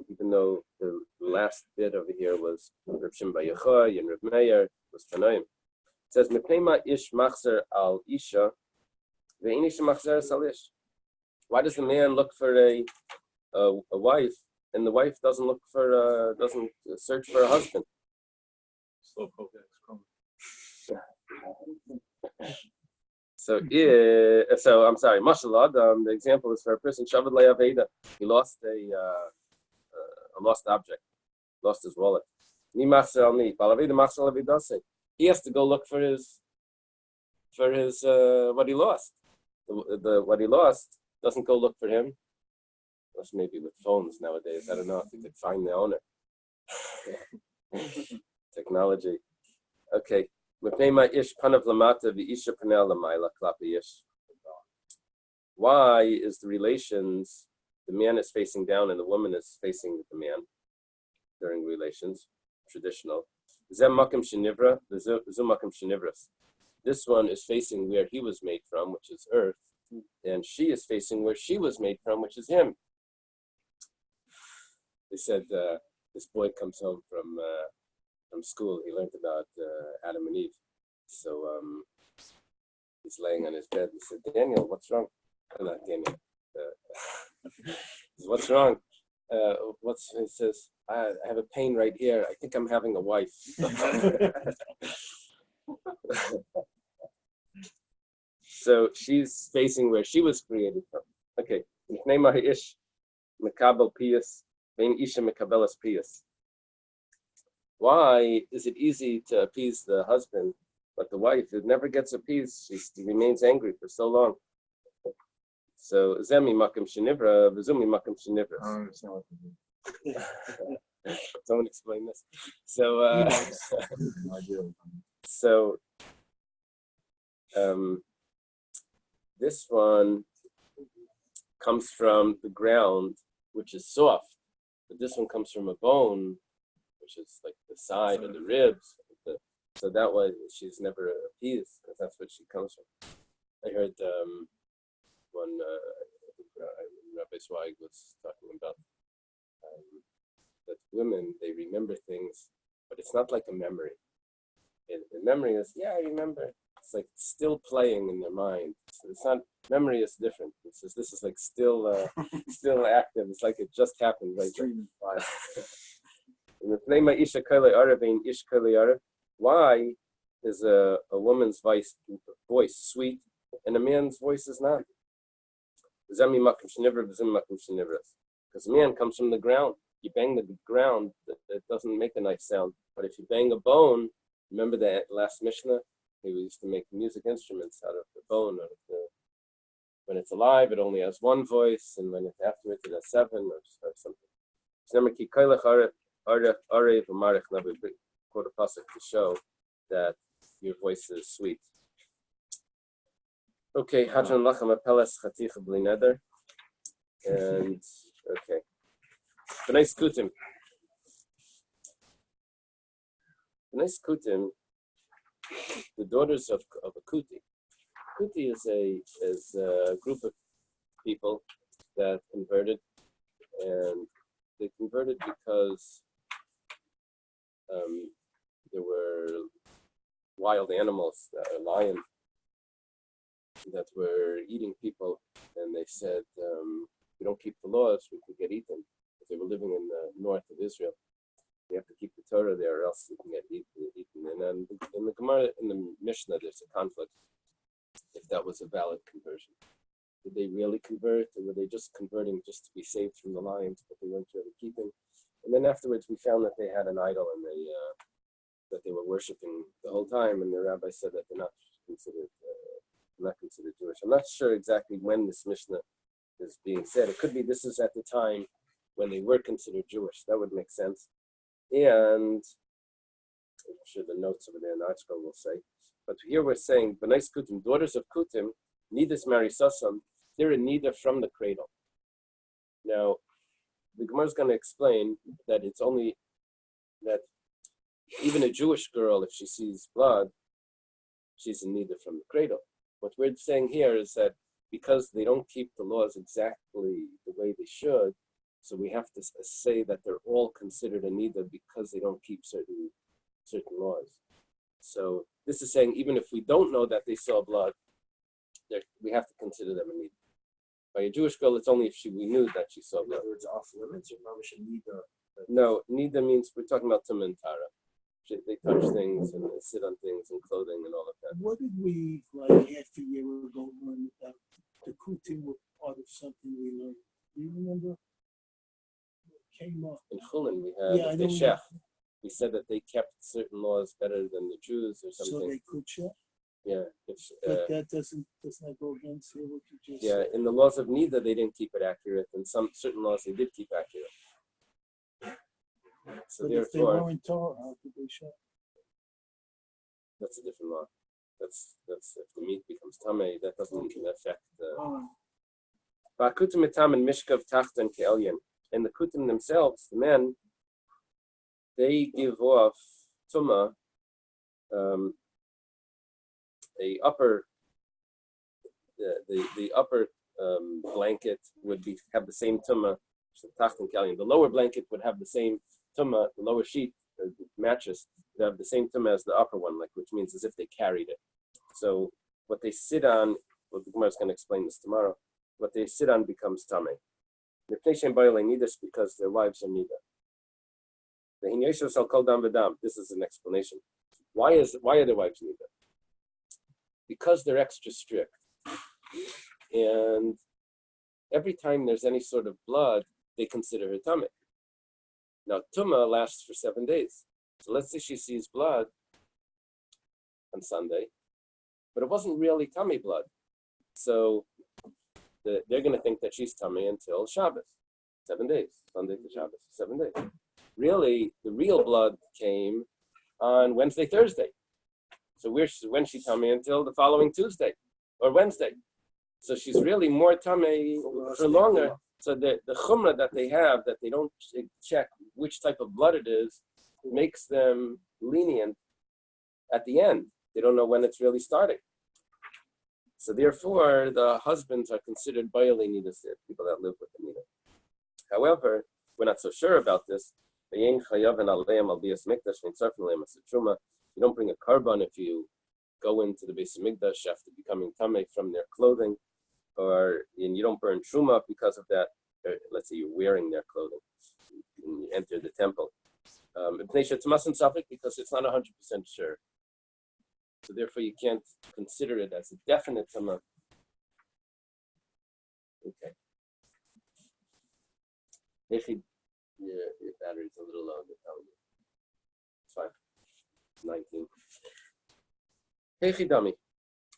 Even though the last bit over here was Reb Shimon bar Yochai and Reb Meir was Tanoim. It says, "Mepnei ish machzer al isha, ve'in ish machzer al ish." Why does the man look for a wife, and the wife doesn't search for a husband? Slow progress. So I'm sorry, Mashallah. The example is for a person Shabbat le'aveda. He lost a lost object, lost his wallet. He has to go look for his what he lost. What he lost doesn't go look for him. Unless maybe with phones nowadays, I don't know if you could find the owner. Technology. Okay. Why is the relations, the man is facing down and the woman is facing the man during relations? Traditional. This one is facing where he was made from, which is earth, and she is facing where she was made from, which is him. They said this boy comes home from school. He learned about Adam and Eve. So he's laying on his bed. He said, Daniel, what's wrong? Not Daniel. What's wrong? He says, I have a pain right here. I think I'm having a wife. So she's facing where she was created from. Okay. Why is it easy to appease the husband, but the wife, who never gets appeased, she remains angry for so long? So zemi makim shenivra, v'zumi makim I don't shenivra. understand what to do. Someone explain this. So No idea. so this one comes from the ground, which is soft, but this one comes from a bone, which is like the side or the ribs. So that way she's never appeased, because that's what she comes from. I heard one Rabbi Zweig was talking about that women, they remember things, but it's not like a memory. The memory is, yeah, I remember. It's like still playing in their mind. So it's not, memory is different. It says this is like still active. It's like it just happened. Right? Why is a woman's voice sweet and a man's voice is not? Because a man comes from the ground. You bang the ground, it doesn't make a nice sound. But if you bang a bone, remember that last Mishnah? We used to make music instruments out of the bone. When it's alive, it only has one voice, and when it's afterwards, it has seven or something. Quote a pasuk to show that your voice is sweet. Okay, Hadran Lachem Apeles Chaticha Bli Neder. And okay. B'nai Skutim. B'nai Skutim, the daughters of a Kuti. Kuti is a group of people that converted, and they converted because there were wild animals, a lion, that were eating people, and they said, we don't keep the laws, we could get eaten. Because they were living in the north of Israel. You have to keep the Torah there, or else you can get eaten. And then in the Gemara, in the Mishnah, there's a conflict if that was a valid conversion. Did they really convert, or were they just converting just to be saved from the lions, but they weren't really keeping? And then afterwards, we found that they had an idol, and that they were worshiping the whole time. And the rabbi said that they're not considered Jewish. I'm not sure exactly when this Mishnah is being said. It could be this is at the time when they were considered Jewish. That would make sense. And I'm sure the notes over there in the article will say. But here we're saying, B'nai Kutim, daughters of Kutim, Niddas Marisasam, they're a Nidda from the cradle. Now, the Gemara is going to explain that it's only that even a Jewish girl, if she sees blood, she's a Nidda from the cradle. What we're saying here is that because they don't keep the laws exactly the way they should, so we have to say that they're all considered a Nidda because they don't keep certain laws. So this is saying even if we don't know that they saw blood, we have to consider them a Nidda. By a Jewish girl, it's only if we knew that she saw blood. In other words, off limits or mamish nida. No, Nidda means we're talking about Tum and Tara. They touch things and they sit on things and clothing and all of that. What did we, like half a year ago, learn about the Kutim were part of something we learned? Do you remember? It came up. In Chulin, we Yeah, I have the know. Shech. We said that they kept certain laws better than the Jews or So something. they could check, Yeah, but that does not go against here, what you just yeah. said. In the laws of Nidda, they didn't keep it accurate, and some certain laws they did keep accurate. So But if they therefore, weren't Torah, how could they check? that's a different law. That's if the meat becomes tamei, that doesn't affect the. Ba'kutim etam and mishkav tachtan ke'elyon, and the kutim themselves, the men, they give off tuma, a upper the upper blanket would have the same tumah. The lower blanket would have the same tumah. The lower sheet, the mattress, would have the same tumah as the upper one, which means as if they carried it. So what they sit on, well, the Gemara is going to explain this tomorrow. What they sit on becomes tamei. Because their wives are nida. This is an explanation. Why are their wives nida? Because they're extra strict. And every time there's any sort of blood, they consider her tummy. Now, tumah lasts for 7 days. So let's say she sees blood on Sunday, but it wasn't really tummy blood. So they're going to think that she's tummy until Shabbos, 7 days, Sunday to Shabbos, 7 days. Really, the real blood came on Wednesday, Thursday. So when she tummy until the following Tuesday or Wednesday. So she's really more tummy for longer. So the chumrah that they have, that they don't check which type of blood it is, makes them lenient at the end. They don't know when it's really starting. So therefore, the husbands are considered bayalei nidas, people that live with the nida. However, we're not so sure about this. You don't bring a korban if you go into the Beis Hamikdash after becoming tamei from their clothing, and you don't burn truma because of that. Let's say you're wearing their clothing and you enter the temple. Because it's not 100% sure. So therefore, you can't consider it as a definite tamah. Okay. Your battery's a little low. It's fine. 19. Hechidami.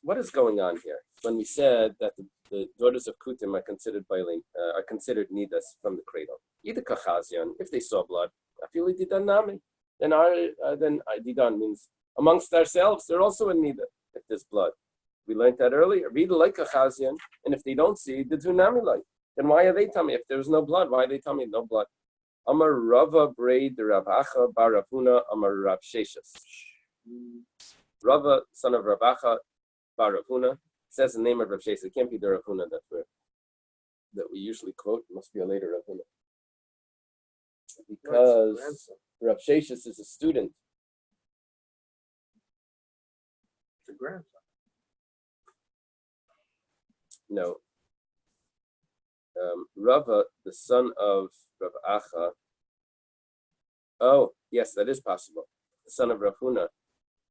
What is going on here? When we said that the daughters of Kutim are considered nidas from the cradle. Either kachazian, if they saw blood, afili didan nami, then didan means amongst ourselves, they're also a nida if there's blood. We learned that earlier. Read like kachazian, and if they don't see, the dunami like. Then why are they tummy? If there's no blood, why are they tummy? No blood. Amar Rava braid the Rav Acha bar Rav Huna Amar Rav Sheshas. Rava, son of Rav Acha bar Rav Huna, says the name of Rav Sheshas. It can't be the Rav Huna that we usually quote. It must be a later Rav Huna. Because Rav Sheshas is a student. It's a grandson. No. Rava, the son of Rav Acha. Oh, yes, that is possible. The son of Rav Huna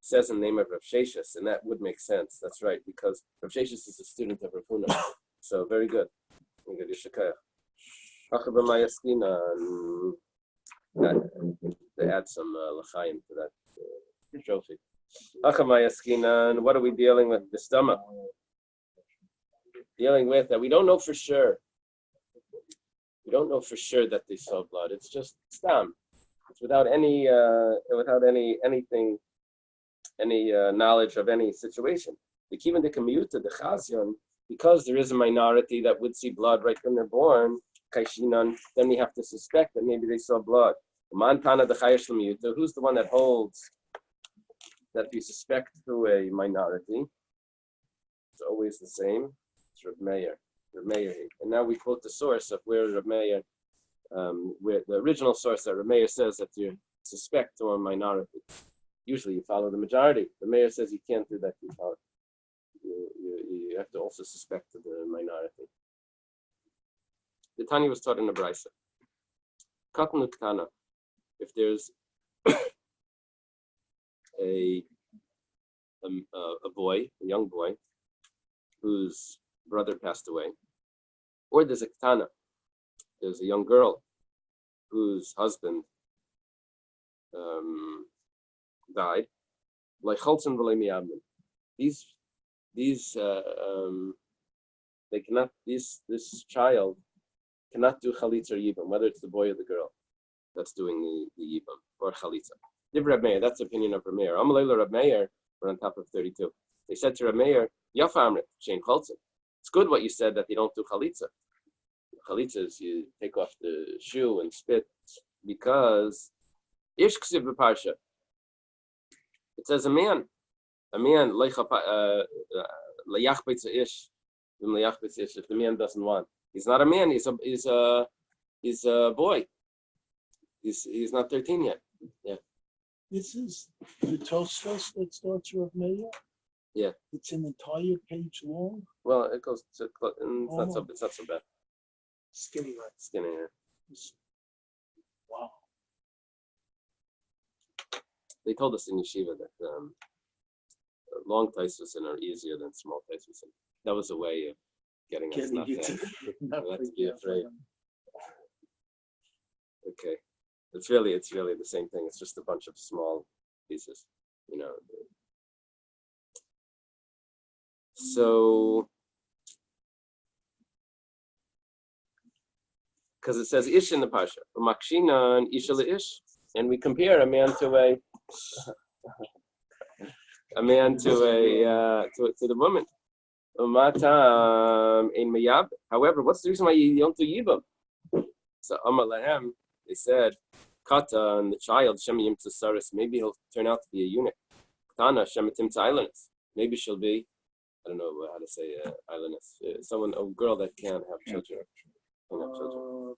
says in the name of Rav Sheshas, and that would make sense. That's right, because Rav Sheshas is a student of Rav Huna. So very good. Very good. They add some l'chaim to that trophy. What are we dealing with? The stomach. Dealing with that we don't know for sure. We don't know for sure that they saw blood. It's just stam. It's without any knowledge of any situation. The kivan de kamiyuta the chazion, because there is a minority that would see blood right when they're born. Kaishinan, then we have to suspect that maybe they saw blood. Mantana the chayish lamiyuta. Who's the one that holds that we suspect through a minority? It's always the same. It's Reb Meir. And now we quote the source of where Reb Meir, where the original source that Reb Meir says that you suspect to a minority. Usually you follow the majority. Reb Meir says you can't do that. You have to also suspect to the minority. The Tanya was taught in the Brisa. Katnu Ktana. If there's a boy, a young boy, whose brother passed away, or there's a Ktana, there's a young girl whose husband died, like Chaltzin v'lei miyavnim. They cannot. This child cannot do chalitza or yibam, whether it's the boy or the girl that's doing the yibam or chalitza. Div Reb Meir, that's the opinion of Reb Meir. Amalei Reb Meir, we're on top of 32. They said to Reb Meir, Yafa Amrit, Shein Chaltzin. It's good what you said that they don't do chalitza. Chalitza is you take off the shoe and spit, because ish ksiv b'parsha. It says a man layach beitza ish If the man doesn't want, he's not a man. He's a boy. He's not 13 yet. Yeah. This is the Tosfos that starts with Meir. Yeah. It's an entire page long. Well, it goes to. It's not so bad. Skinny, right? Skinny. Yeah. Wow. They told us in yeshiva that long taisusin are easier than small taisusin. That was a way of getting us not to be afraid. Okay, it's really the same thing. It's just a bunch of small pieces, you know. So, because it says ish in the pasha, makshina and isha ish, and we compare a man to the woman. However, what's the reason why you don't do yibam? So Amar Lahem, they said, Kata and the child, Shemiyim Tsasaris, maybe he'll turn out to be a eunuch. Tana, Shemitim Tailanus, maybe she'll be, I don't know how to say islandess, a girl that can't have children. Can't have children.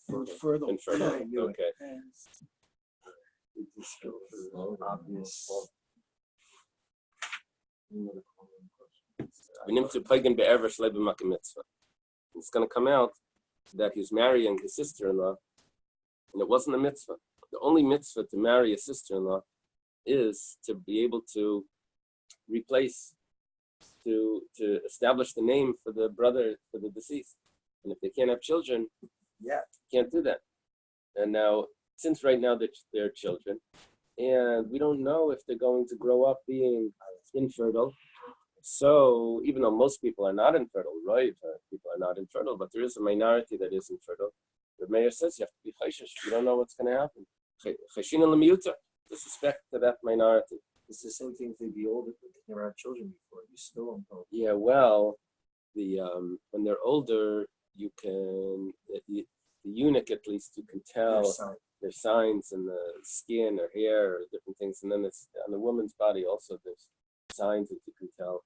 Infertile. Okay. Obvious. It's going to come out that he's marrying his sister-in-law, and it wasn't a mitzvah. The only mitzvah to marry a sister-in-law is to be able to replace, to establish the name for the brother, for the deceased. And if they can't have children, can't do that. And now, since right now they're children, and we don't know if they're going to grow up being infertile. So even though most people are not infertile, right? People are not infertile, but there is a minority that is infertile. The mayor says you have to be chayshish. You don't know what's going to happen. Chayshina l'miyuta, disrespect to that minority. It's the same thing if they be older, but they never had children before. You still don't know. Yeah, well, when they're older, you can the eunuch at least you can tell their signs in the skin or hair or different things, and then it's on the woman's body also. There's signs that you can tell.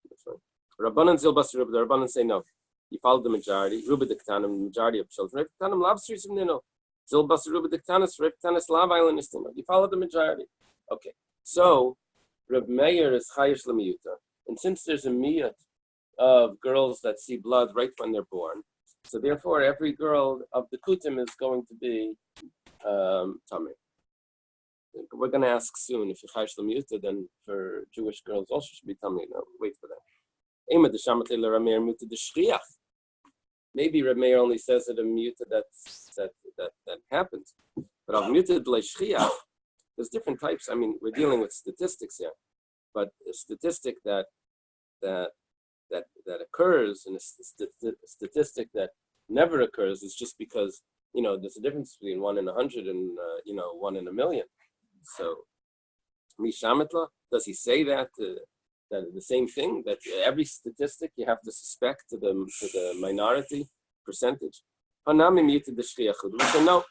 That's right. Rabbanan zilbas Ruba. The Rabbanan say no. You follow the majority. Ruba diktanim, the majority of children. Diktanim lav srisim nino. Zilbas Ruba diktanis, diktanis lav islandist nino. You follow the majority. Okay. So Reb Meir is chayish l'miyuta, and since there's a miyut of girls that see blood right when they're born, so therefore every girl of the kutim is going to be tamei. We're going to ask soon if you're chayish l'miyuta, then for Jewish girls also should be tamei. No, wait for that. Maybe Reb Meir only says that a miyuta that happens, but of miyuta l'shchiach, there's different types. I mean, we're dealing with statistics here, but a statistic that occurs and a statistic that never occurs is just because, there's a difference between 1 in 100 and 1 in a million. So, Mishamitla, does he say that the same thing, that every statistic you have to suspect to the minority percentage? We say no,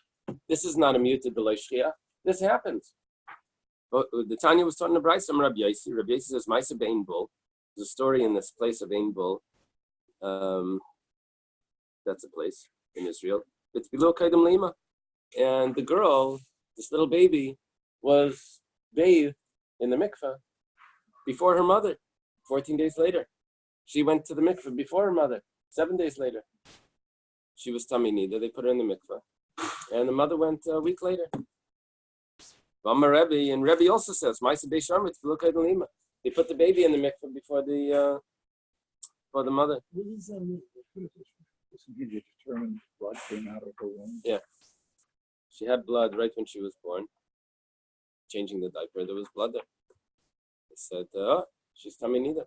this is not a muted delay shchiach. This happens. But the Tanya was talking to Bryce from Rabbi Yossi. Rabbi Yossi says, Maisa be'ein bul. There's a story in this place of Ein Bul. That's a place in Israel. It's below Kaidam Lima. And the girl, this little baby, was bathed in the mikveh before her mother. 14 days later. She went to the mikveh before her mother. 7 days later. She was tummy nida. They put her in the mikveh. And the mother went a week later. Rebbe, and Rebbe also says, they put the baby in the mikveh before the mother. What does that mean? Isn't he determined blood came out of her womb? Yeah. She had blood right when she was born. Changing the diaper, there was blood there. They said, she's tummy nida.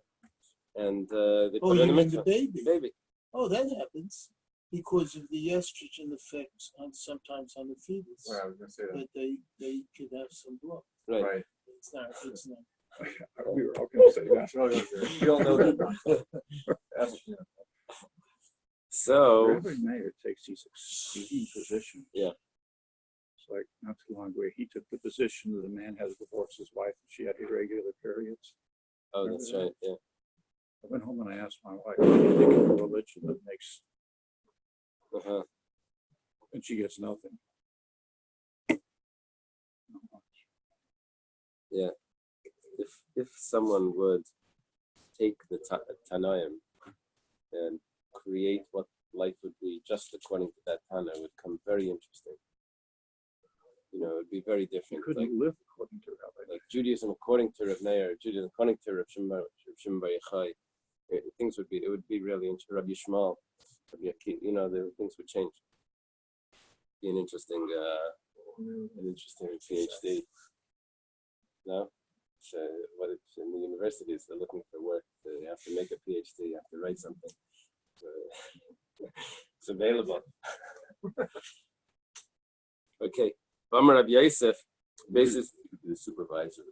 And they put her in the mikveh. The baby. Baby. Oh, that happens because of the estrogen effects sometimes on the fetus. Right, I was gonna say that. That they could have some blood. Right. Right. It's not. We were all going to say that. You all know that. So, Rabbi Meir takes these extreme positions. Yeah. It's like not too long ago, he took the position that a man has divorced his wife and she had irregular periods. that's right, yeah. I went home and I asked my wife, what do you think of a religion that makes, Uh-huh. and she gets nothing. If someone would take the Tanaim and create what life would be just according to that Tana, it would become very interesting. It would be very You different. couldn't live according to Rabbi. Like Judaism according to Rav Meir, Judaism according to Rav Shimon Bar Yochai, it would be really interesting. Rabbi Yishmael, the things would change. Be an interesting PhD. No? So what it's in the universities, they're looking for work. They have to make a PhD, you have to write something. So, it's available. Okay. Amar Rabbi Yosef, basis the supervisor.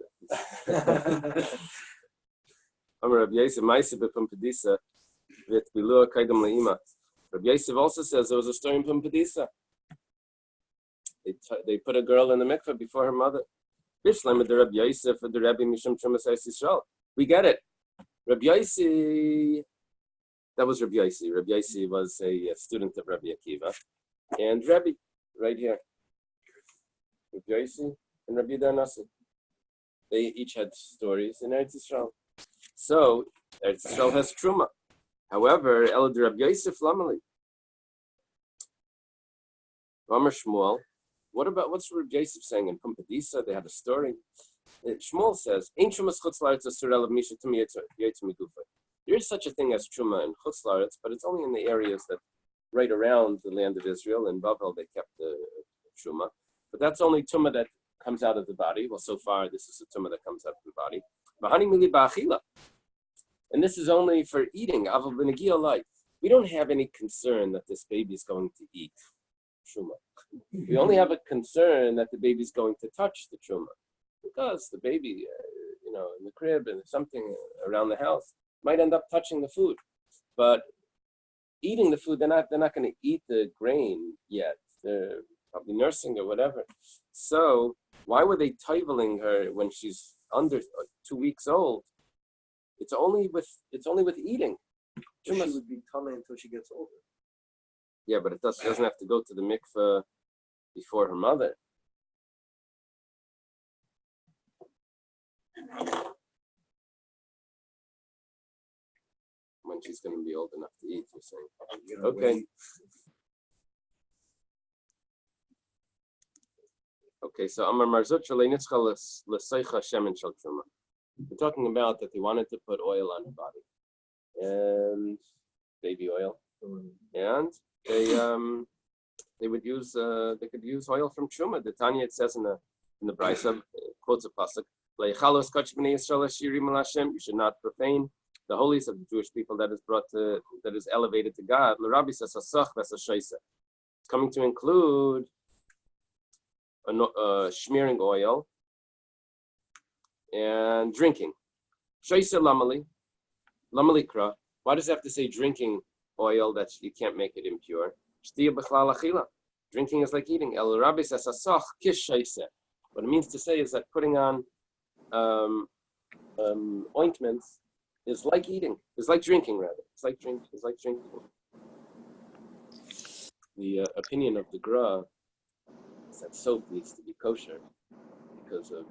Amar Rabbi Yosef, Ma'aseh b'Pumbedisa, v'et bilua kaidam le'ima. Rabbi Yosef also says there was a story in Pumbedisa. They put a girl in the mikveh before her mother. Bishlam the Rabbi Yosef the Rabbi Mishum Trumas Yisrael. We get it. Rabbi Yosef, that was Rabbi Yosef. Rabbi Yosef was a student of Rabbi Akiva, and Rabbi right here. Rabbi Yosef and Rabbi Danasi. They each had stories in Eretz Yisrael. So Eretz Yisrael has truma. However, El Rabbi Yosef Lamali. Amar Shmuel. What's Rabbi Yosef saying in Pumbedisa? They had a story. Shmuel says, "Ein trumas chutz laaretz asurel of misha tum yetzer migufa." There is such a thing as truma in chutz laaretz, but it's only in the areas that right around the land of Israel. In Babel, they kept the truma, but that's only truma that comes out of the body. Well, so far this is a truma that comes out of the body. V'hani mili ba'achila, and this is only for eating. Aval b'negia life. We don't have any concern that this baby is going to eat truma. We only have a concern that the baby's going to touch the truma, because the baby, in the crib and something around the house might end up touching the food. But eating the food, they're not going to eat the grain yet. They're probably nursing or whatever. So why were they toiveling her when she's under 2 weeks old? It's only with eating. She would be tummy until she gets older. Yeah, but she doesn't have to go to the mikveh before her mother. When she's going to be old enough to eat, you're saying. Okay. Okay, so Amar Marzut Shalei Nitzcha L'Seicha Shemen Shel Truma. We're talking about that they wanted to put oil on her body, and baby oil, and they would use they could use oil from Truma. The Tanya, it says in the Brisa, quotes a pasuk, Leichalos Kach B'nei Yisrael Shirim L'Hashem. You should not profane the holies of the Jewish people that is elevated to God. L'Rabbi says Asach V'Sashaisa. It's coming to include smearing oil and drinking. Shaisa Lamalikra. Why does it have to say drinking oil that you can't make it impure? Shtiya b'chlal achila. Drinking is like eating. El Rabbi says asach kish shaisa. What it means to say is that putting on ointments is like eating. It's like drinking, rather. It's like drinking. The opinion of the Gra is that soap needs to be kosher because of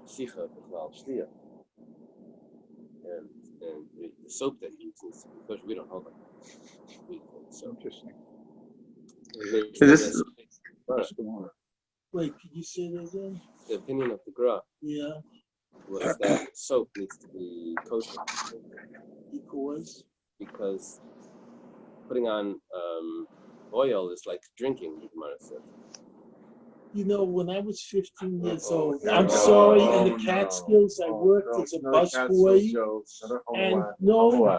sicha b'chlal shtiya. And the soap that he uses needs to be kosher. We don't hold it. So Interesting. Is this Wait, could you say that again? the opinion of the Gra Yeah, was that soap needs to be kosher because putting on oil is like drinking, the Gemara said. When I was 15 years old, I'm sorry, in the Catskills, I worked as a busboy. And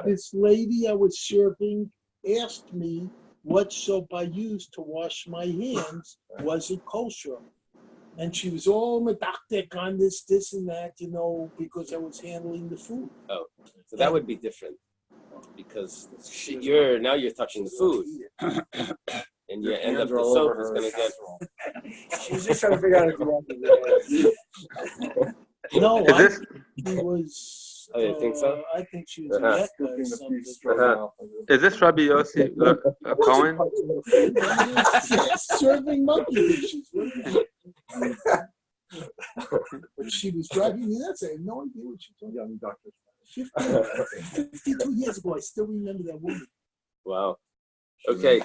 this lady I was serving asked me what soap I used to wash my hands. Was it kosher? And she was all medactic on this and that, because I was handling the food. Oh, so that would be different because you're touching the food, and you end up the soap is going to get. She was just trying to figure out if you wanted to. No, Is this he was Oh, you think so? I think she was a Uh-huh. Mecca or Cooking the something. beef stroganoff. Is this Rabbi Yossi Cohen? Serving monkey dishes. But she was driving me nuts. I had no idea what she was Young doctor. talking 52 years ago, I still remember that woman. Wow. Okay. I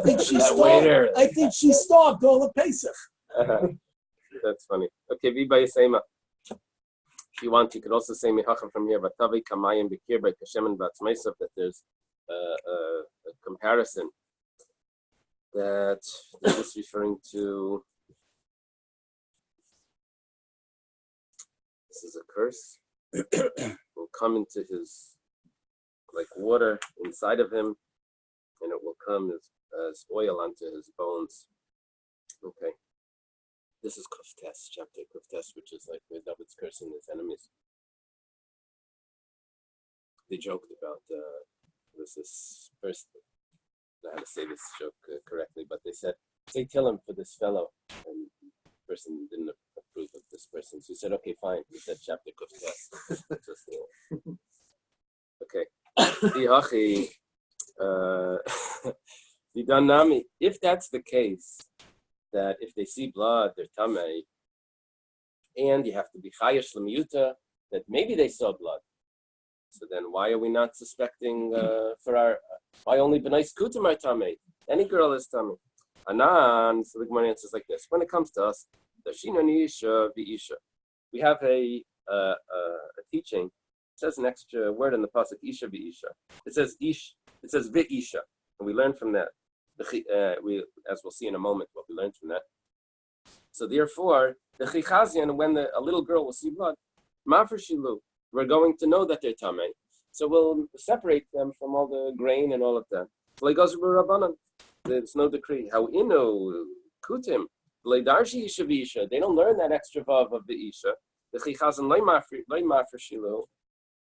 think she That starved. waiter. I think she starved all the Pesach. That's funny. Okay, Viva Yisema. If you want, you could also say Mihacha from here, Vatavi Kamayim Bikir by Kashem and Batzmaisav, that there's a comparison that this is referring to. This is a curse. Will come into his, like water inside of him, and it will come as oil onto his bones. Okay. This is Kuftes, chapter Kuftes, which is like where David's cursing his enemies. They joked about, was this person, I don't know how to say this joke correctly, but they said, say Tillim for this fellow. And the person didn't approve of this person. So he said, okay, fine. He said chapter Kuftes. Okay. If that's the case, that if they see blood, they're tamei, and you have to be chayash l'miyuta, that maybe they saw blood. So then why are we not suspecting why only b'nais kutim are tamei? Any girl is tamei. Anan, so the Gemara answers like this. When it comes to us, dashinani isha v'isha. We have a teaching. It says an extra word in the pasuk isha v'isha. It says ish. It says v'isha, and we learn from that. As we'll see in a moment, what we learned from that. So therefore, the chichazian, when a little girl will see blood, mafreshilu, we're going to know that they're tamei. So we'll separate them from all the grain and all of that. There's no decree. How inu kutim leidarshi isha v'isha. They don't learn that extra vav of the isha. The chichazan loy mafreshilu.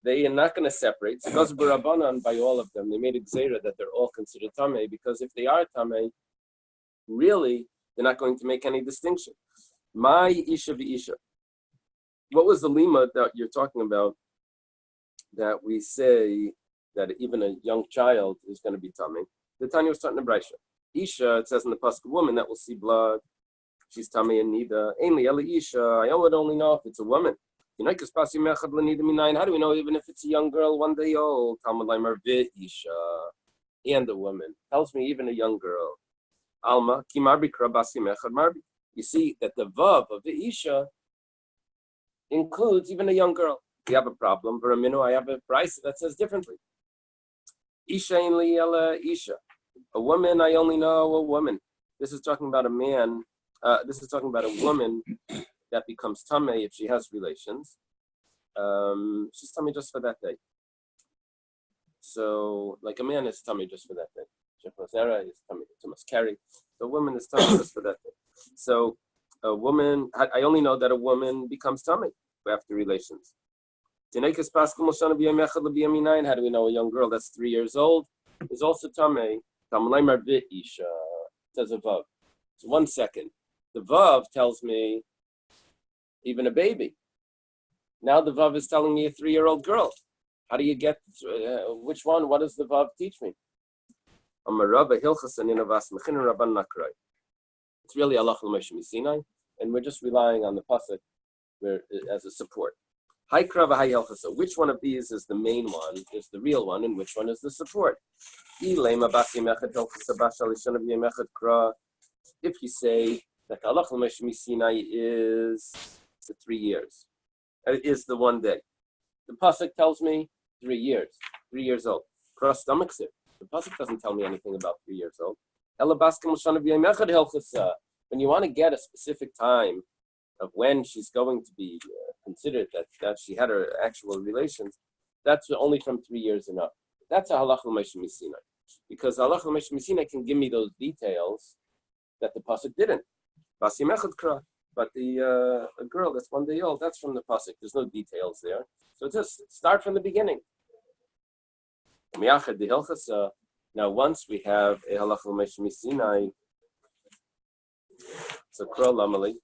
They are not going to separate. So goes b'rabanan by all of them. They made a gzeira that they're all considered tamei, because if they are tamei, really, they're not going to make any distinction. My isha v'isha. What was the lima that you're talking about, that we say that even a young child is going to be tamei? The Tanya was starting to Braisha. Isha, it says in the pasuk, woman that will see blood, she's tamei and nida. Ainly ela isha. I would only know if it's a woman. How do we know even if it's a young girl, 1 day old? Talmud Laimer v'isha, and a woman tells me even a young girl. Alma ki marbi krabasi mechad marbi. You see that the vav of the isha includes even a young girl. We have a problem. Veraminu, I have a price that says differently. Isha inli ela isha. A woman, I only know a woman. This is talking about a man. This is talking about a woman that becomes tamei if she has relations. She's tamei just for that day. So, like a man is tamei just for that day. Shechosera is tamei to must carry. The woman is tamei just for that day. So, a woman, I only know that a woman becomes tamei after relations. How do we know a young girl that's 3 years old is also tamei? Says a vav. So 1 second. The vav tells me even a baby. Now the vav is telling me a 3-year-old girl. How do you get which one? What does the vav teach me? It's really Allah Sinai, and we're just relying on the pasuk as a support. So which one of these is the main one, is the real one, and which one is the support? If you say that Allah Sinai is the 3 years, it is the 1 day. The pasuk tells me 3 years, 3 years old. Cross stomachs it. The pasuk doesn't tell me anything about 3 years old. When you want to get a specific time of when she's going to be considered that she had her actual relations, that's only from 3 years and up. That's a halach l'meishim Sinai, because halach l'meishim Sinai can give me those details that the pasuk didn't. But the a girl that's 1 day old, that's from the pasuk. There's no details there, so just start from the beginning. Now, once we have a halach l'meishim Sinai, so kro lamali.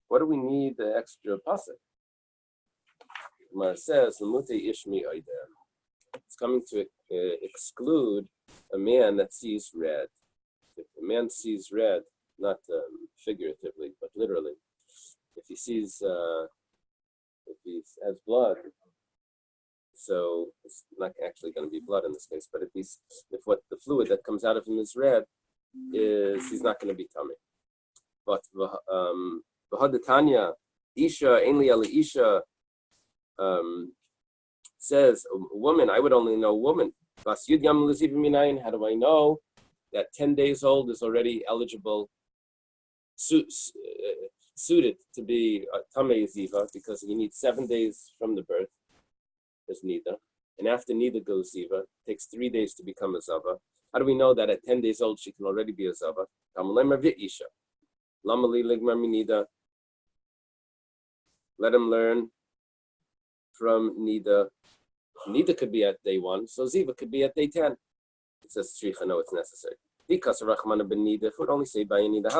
What do we need the extra pasuk? Gemara says, "Lemute ishmi oider." It's coming to exclude a man that sees red. If a man sees red, not figuratively, but literally, if he sees, if he has blood, so it's not actually going to be blood in this case, but if what the fluid that comes out of him is red, he's not going to be tummy. But V'hadatanya, Isha, Ainli Ala Isha, says, a woman, I would only know woman. How do I know that 10 days old is already eligible, suited to be Tamei Ziva, because you need 7 days from the birth, there's Nidda. And after Nidda goes Ziva, it takes 3 days to become a Zava. How do we know that at 10 days old she can already be a Zava? Let him learn from Nidda. Nidda could be at day 1, so Ziva could be at day 10. It says Shricha, no, it's necessary. Because Rachmana ben Nidda, would only say by Nidda.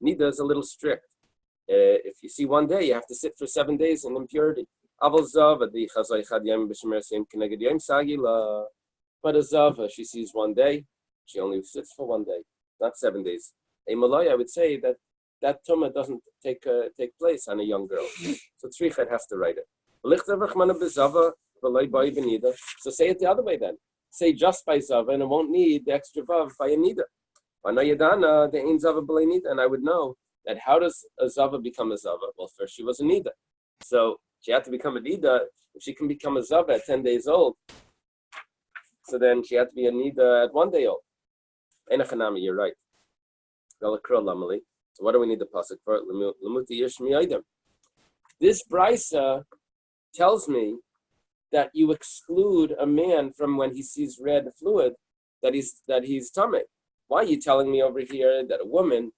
Nidda is a little strict. If you see 1 day, you have to sit for 7 days in impurity. But a Zava, she sees 1 day, she only sits for 1 day, not 7 days. A Malaya, I would say that tumah doesn't take place on a young girl. So Tzrichet has to write it. So say it the other way then. Say just by Zava, and it won't need the extra Vav by a Nidda. And I would know that how does a Zava become a Zava? Well, first she was a Nidda. So she had to become a Nidda. If she can become a Zava at 10 days old, so then she had to be a Nidda at 1 day old. Enochanami, you're right. So what do we need the pasuk for? This brisa tells me that you exclude a man from when he sees red fluid that he's tamei. Why are you telling me over here that a woman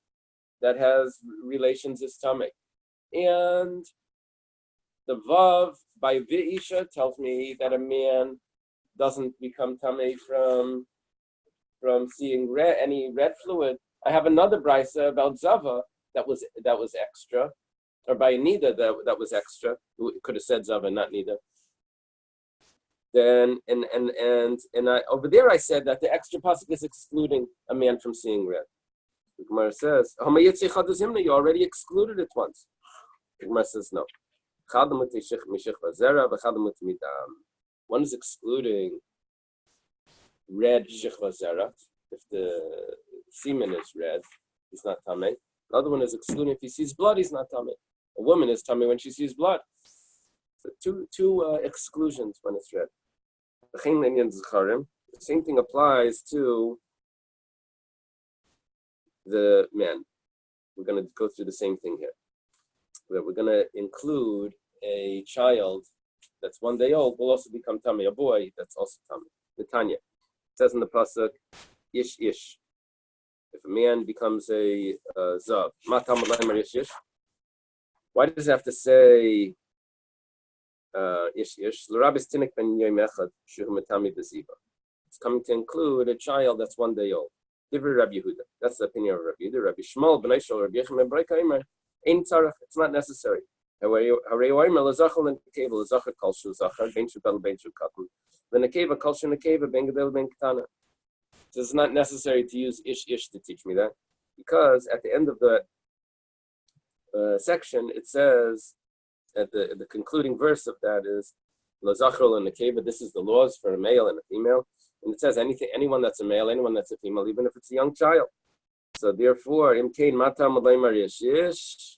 that has relations is tamei? And the vav by v'isha tells me that a man doesn't become tamei from seeing any red fluid. I have another brisa about Zava that was extra, or by Nidda that was extra. It could have said Zava, not Nidda. Then and I, over there I said that the extra pasuk is excluding a man from seeing red. The Gemara says, you already excluded it once. The Gemara says no. One is excluding red shichva zera. If the semen is red, he's not tamei. The other one is excluding if he sees blood, he's not tamei. A woman is tamei when she sees blood. So two exclusions when it's red. The same thing applies to the men. We're going to go through the same thing here. We're going to include a child that's 1 day old will also become tamei. A boy that's also tamei. The Tanya. It says in the pasuk, ish ish. If a man becomes a zav, ish ish. Why does it have to say ish ish? It's coming to include a child that's 1 day old. Rabbi Yehuda. That's the opinion of Rabbi Yehuda. Rabbi Shmuel, B'nai Shol, Rabbi Yechim, Rabbi Kaimer. Ein tzarach. It's not necessary. Harei oimer l'zachar l'nekeva l'zachar kol shu zachar ben shu gadol ben shu katan l'nekeva kol shu nekeva ben gadol ben katana. So it's not necessary to use ish ish to teach me that, because at the end of the section it says at the concluding verse of that is l'zachar l'nekeva. This is the laws for a male and a female, and it says anyone that's a male, anyone that's a female, even if it's a young child. So therefore, imkein matam l'leimer ish ish.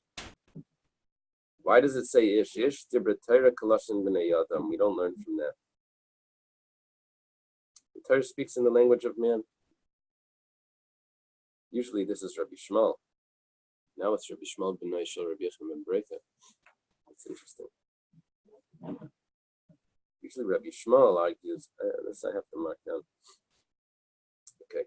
Why does it say ish ish? We don't learn from that. The Torah speaks in the language of man. Usually this is Rabbi Shmuel. Now it's Rabbi Shmuel ben Naishal, Rabbi Yechim ben Breita. That's interesting. Usually Rabbi Shmuel argues, this I have to mark down. Okay.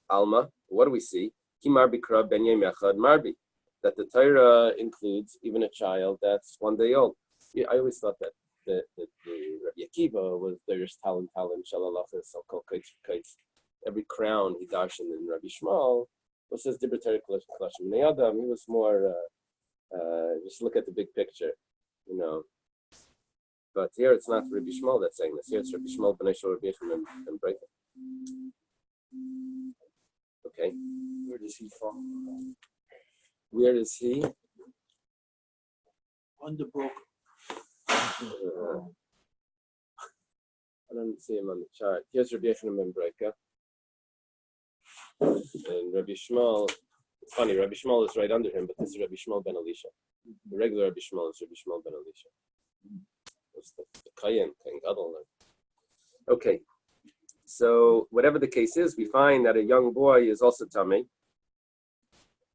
Alma, what do we see? Ki marbi kra ben yem yachad marbi. That the Torah includes even a child that's 1 day old. Yeah, I always thought that the Rabbi Akiva was there's talent shalalachas, so-called kites. Every crown he darshan in Rabbi Shmuel What says Dibber Klashim? Adam, he was more, just look at the big picture, you know. But here it's not Rabbi Shmuel that's saying this. Here it's Rabbi Shmuel, B'nai Shor, Rabbi Yechon, and Breaker. Okay. Where does he fall? Where is he? Underbrook. I don't see him on the chart. Here's Rabbi Yechon and Breaker. And Rabbi Shmuel, it's funny, Rabbi Shmuel is right under him, but this is Rabbi Shmuel ben Elisha. The regular Rabbi Shmuel is Rabbi Shmuel ben Elisha. It's the Kayin Gadol. Okay, so whatever the case is, we find that a young boy is also tamei.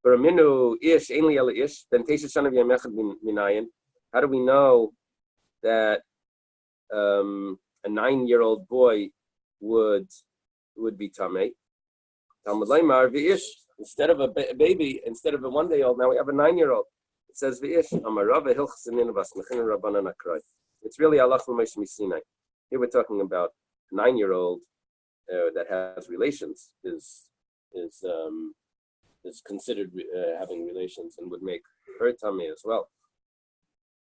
Baraminu ish ainli ela ish ben teisha shana v'yamechad minayin. How do we know that a 9-year-old boy would be tamei? Talmud Laimar v'ish. Instead of a baby, instead of a 1-day-old, now we have a 9-year-old. It says v'ish. Amarava hilchsanin v'asmechin rabbanan akrai. It's really halach l'meish misinai. Here we're talking about a 9-year-old that has relations is considered having relations and would make her tummy as well.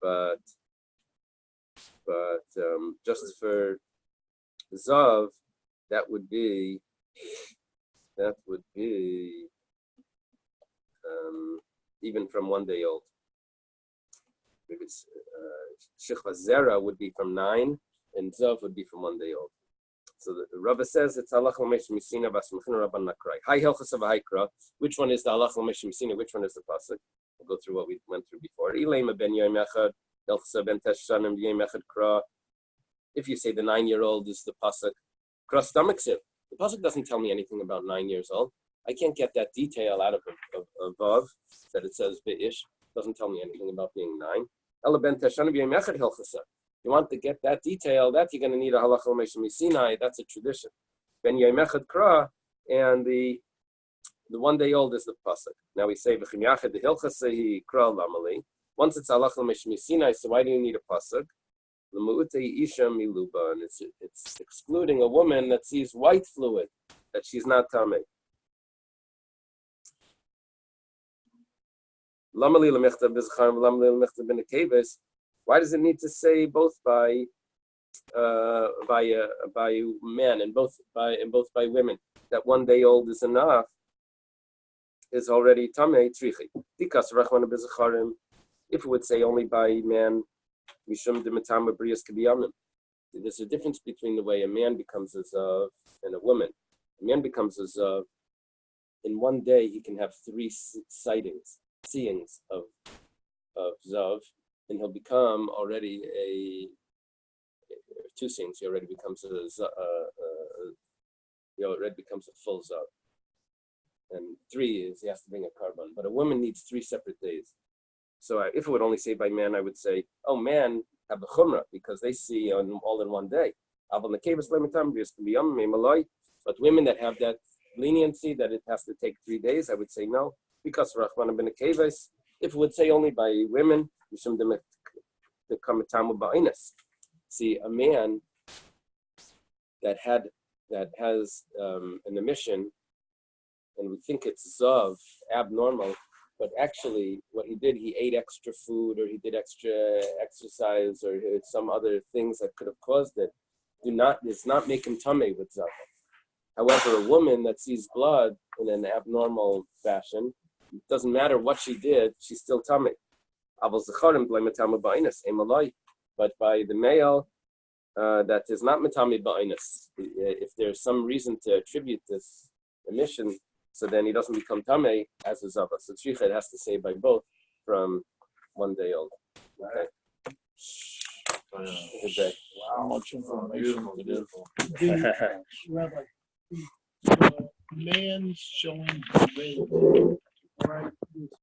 But just for Zav, that would be even from 1-day-old. Maybe it's Shechva Zera would be from 9, and Zav would be from 1-day-old. So the Rava says it's halach l'meish misina v'asmechin rabban nakrai. Hai helchas of haikra. Which one is the halach l'meish misina? Which one is the pasuk? We'll go through what we went through before. Ilema ben yom echad helchas ben teshanim yom echad kra. If you say the 9-year-old is the pasuk, kra stomachsiv. The pasuk doesn't tell me anything about 9 years old. I can't get that detail out of Vav that it says be'ish. Doesn't tell me anything about being 9. Ela ben teshanim yom echad helchas. You want to get that detail, that you're going to need a halacha l'meish misinai. That's a tradition. Ben yom echad kra, and the 1-day-old is the pasuk. Now we say v'chim yachad the hilchasehi kra lamali. Once it's halacha l'meish misinai, so why do you need a pasuk? L'mu'utei isha miluba, and it's excluding a woman that sees white fluid, that she's not tamei. Lamali l'mechta b'zcharim, lamali l'mechta b'nekeves. Why does it need to say both by men and both by women? That 1-day-old is enough. Is already tamei trichi. Dikas rachman b'zacharim. If it would say only by man, mishum demetam b'brias k'biyamim. There's a difference between the way a man becomes a zav and a woman. A man becomes a zav. In 1 day, he can have 3 seeings of zav. And he'll become already 2 seeings. He already becomes a full zav. And 3 is he has to bring a carbon. But a woman needs 3 separate days. So if it would only say by man, I would say, oh, man have a chumrah because they see all in 1 day. But women that have that leniency that it has to take 3 days, I would say no. Because Rachman ben Keves, if it would say only by women, see, a man that has an emission, and we think it's zav, abnormal, but actually what he did, he ate extra food, or he did extra exercise, or some other things that could have caused it, does not make him tamei with zav. However, a woman that sees blood in an abnormal fashion, it doesn't matter what she did, she's still tamei. But by the male that is not matami ba'inus, if there's some reason to attribute this emission, so then he doesn't become tamei as a zava. So tzricha, it has to say by both from 1 day old. Okay. Good day. Wow, much information. Beautiful. Rabbi, the man showing the way, right?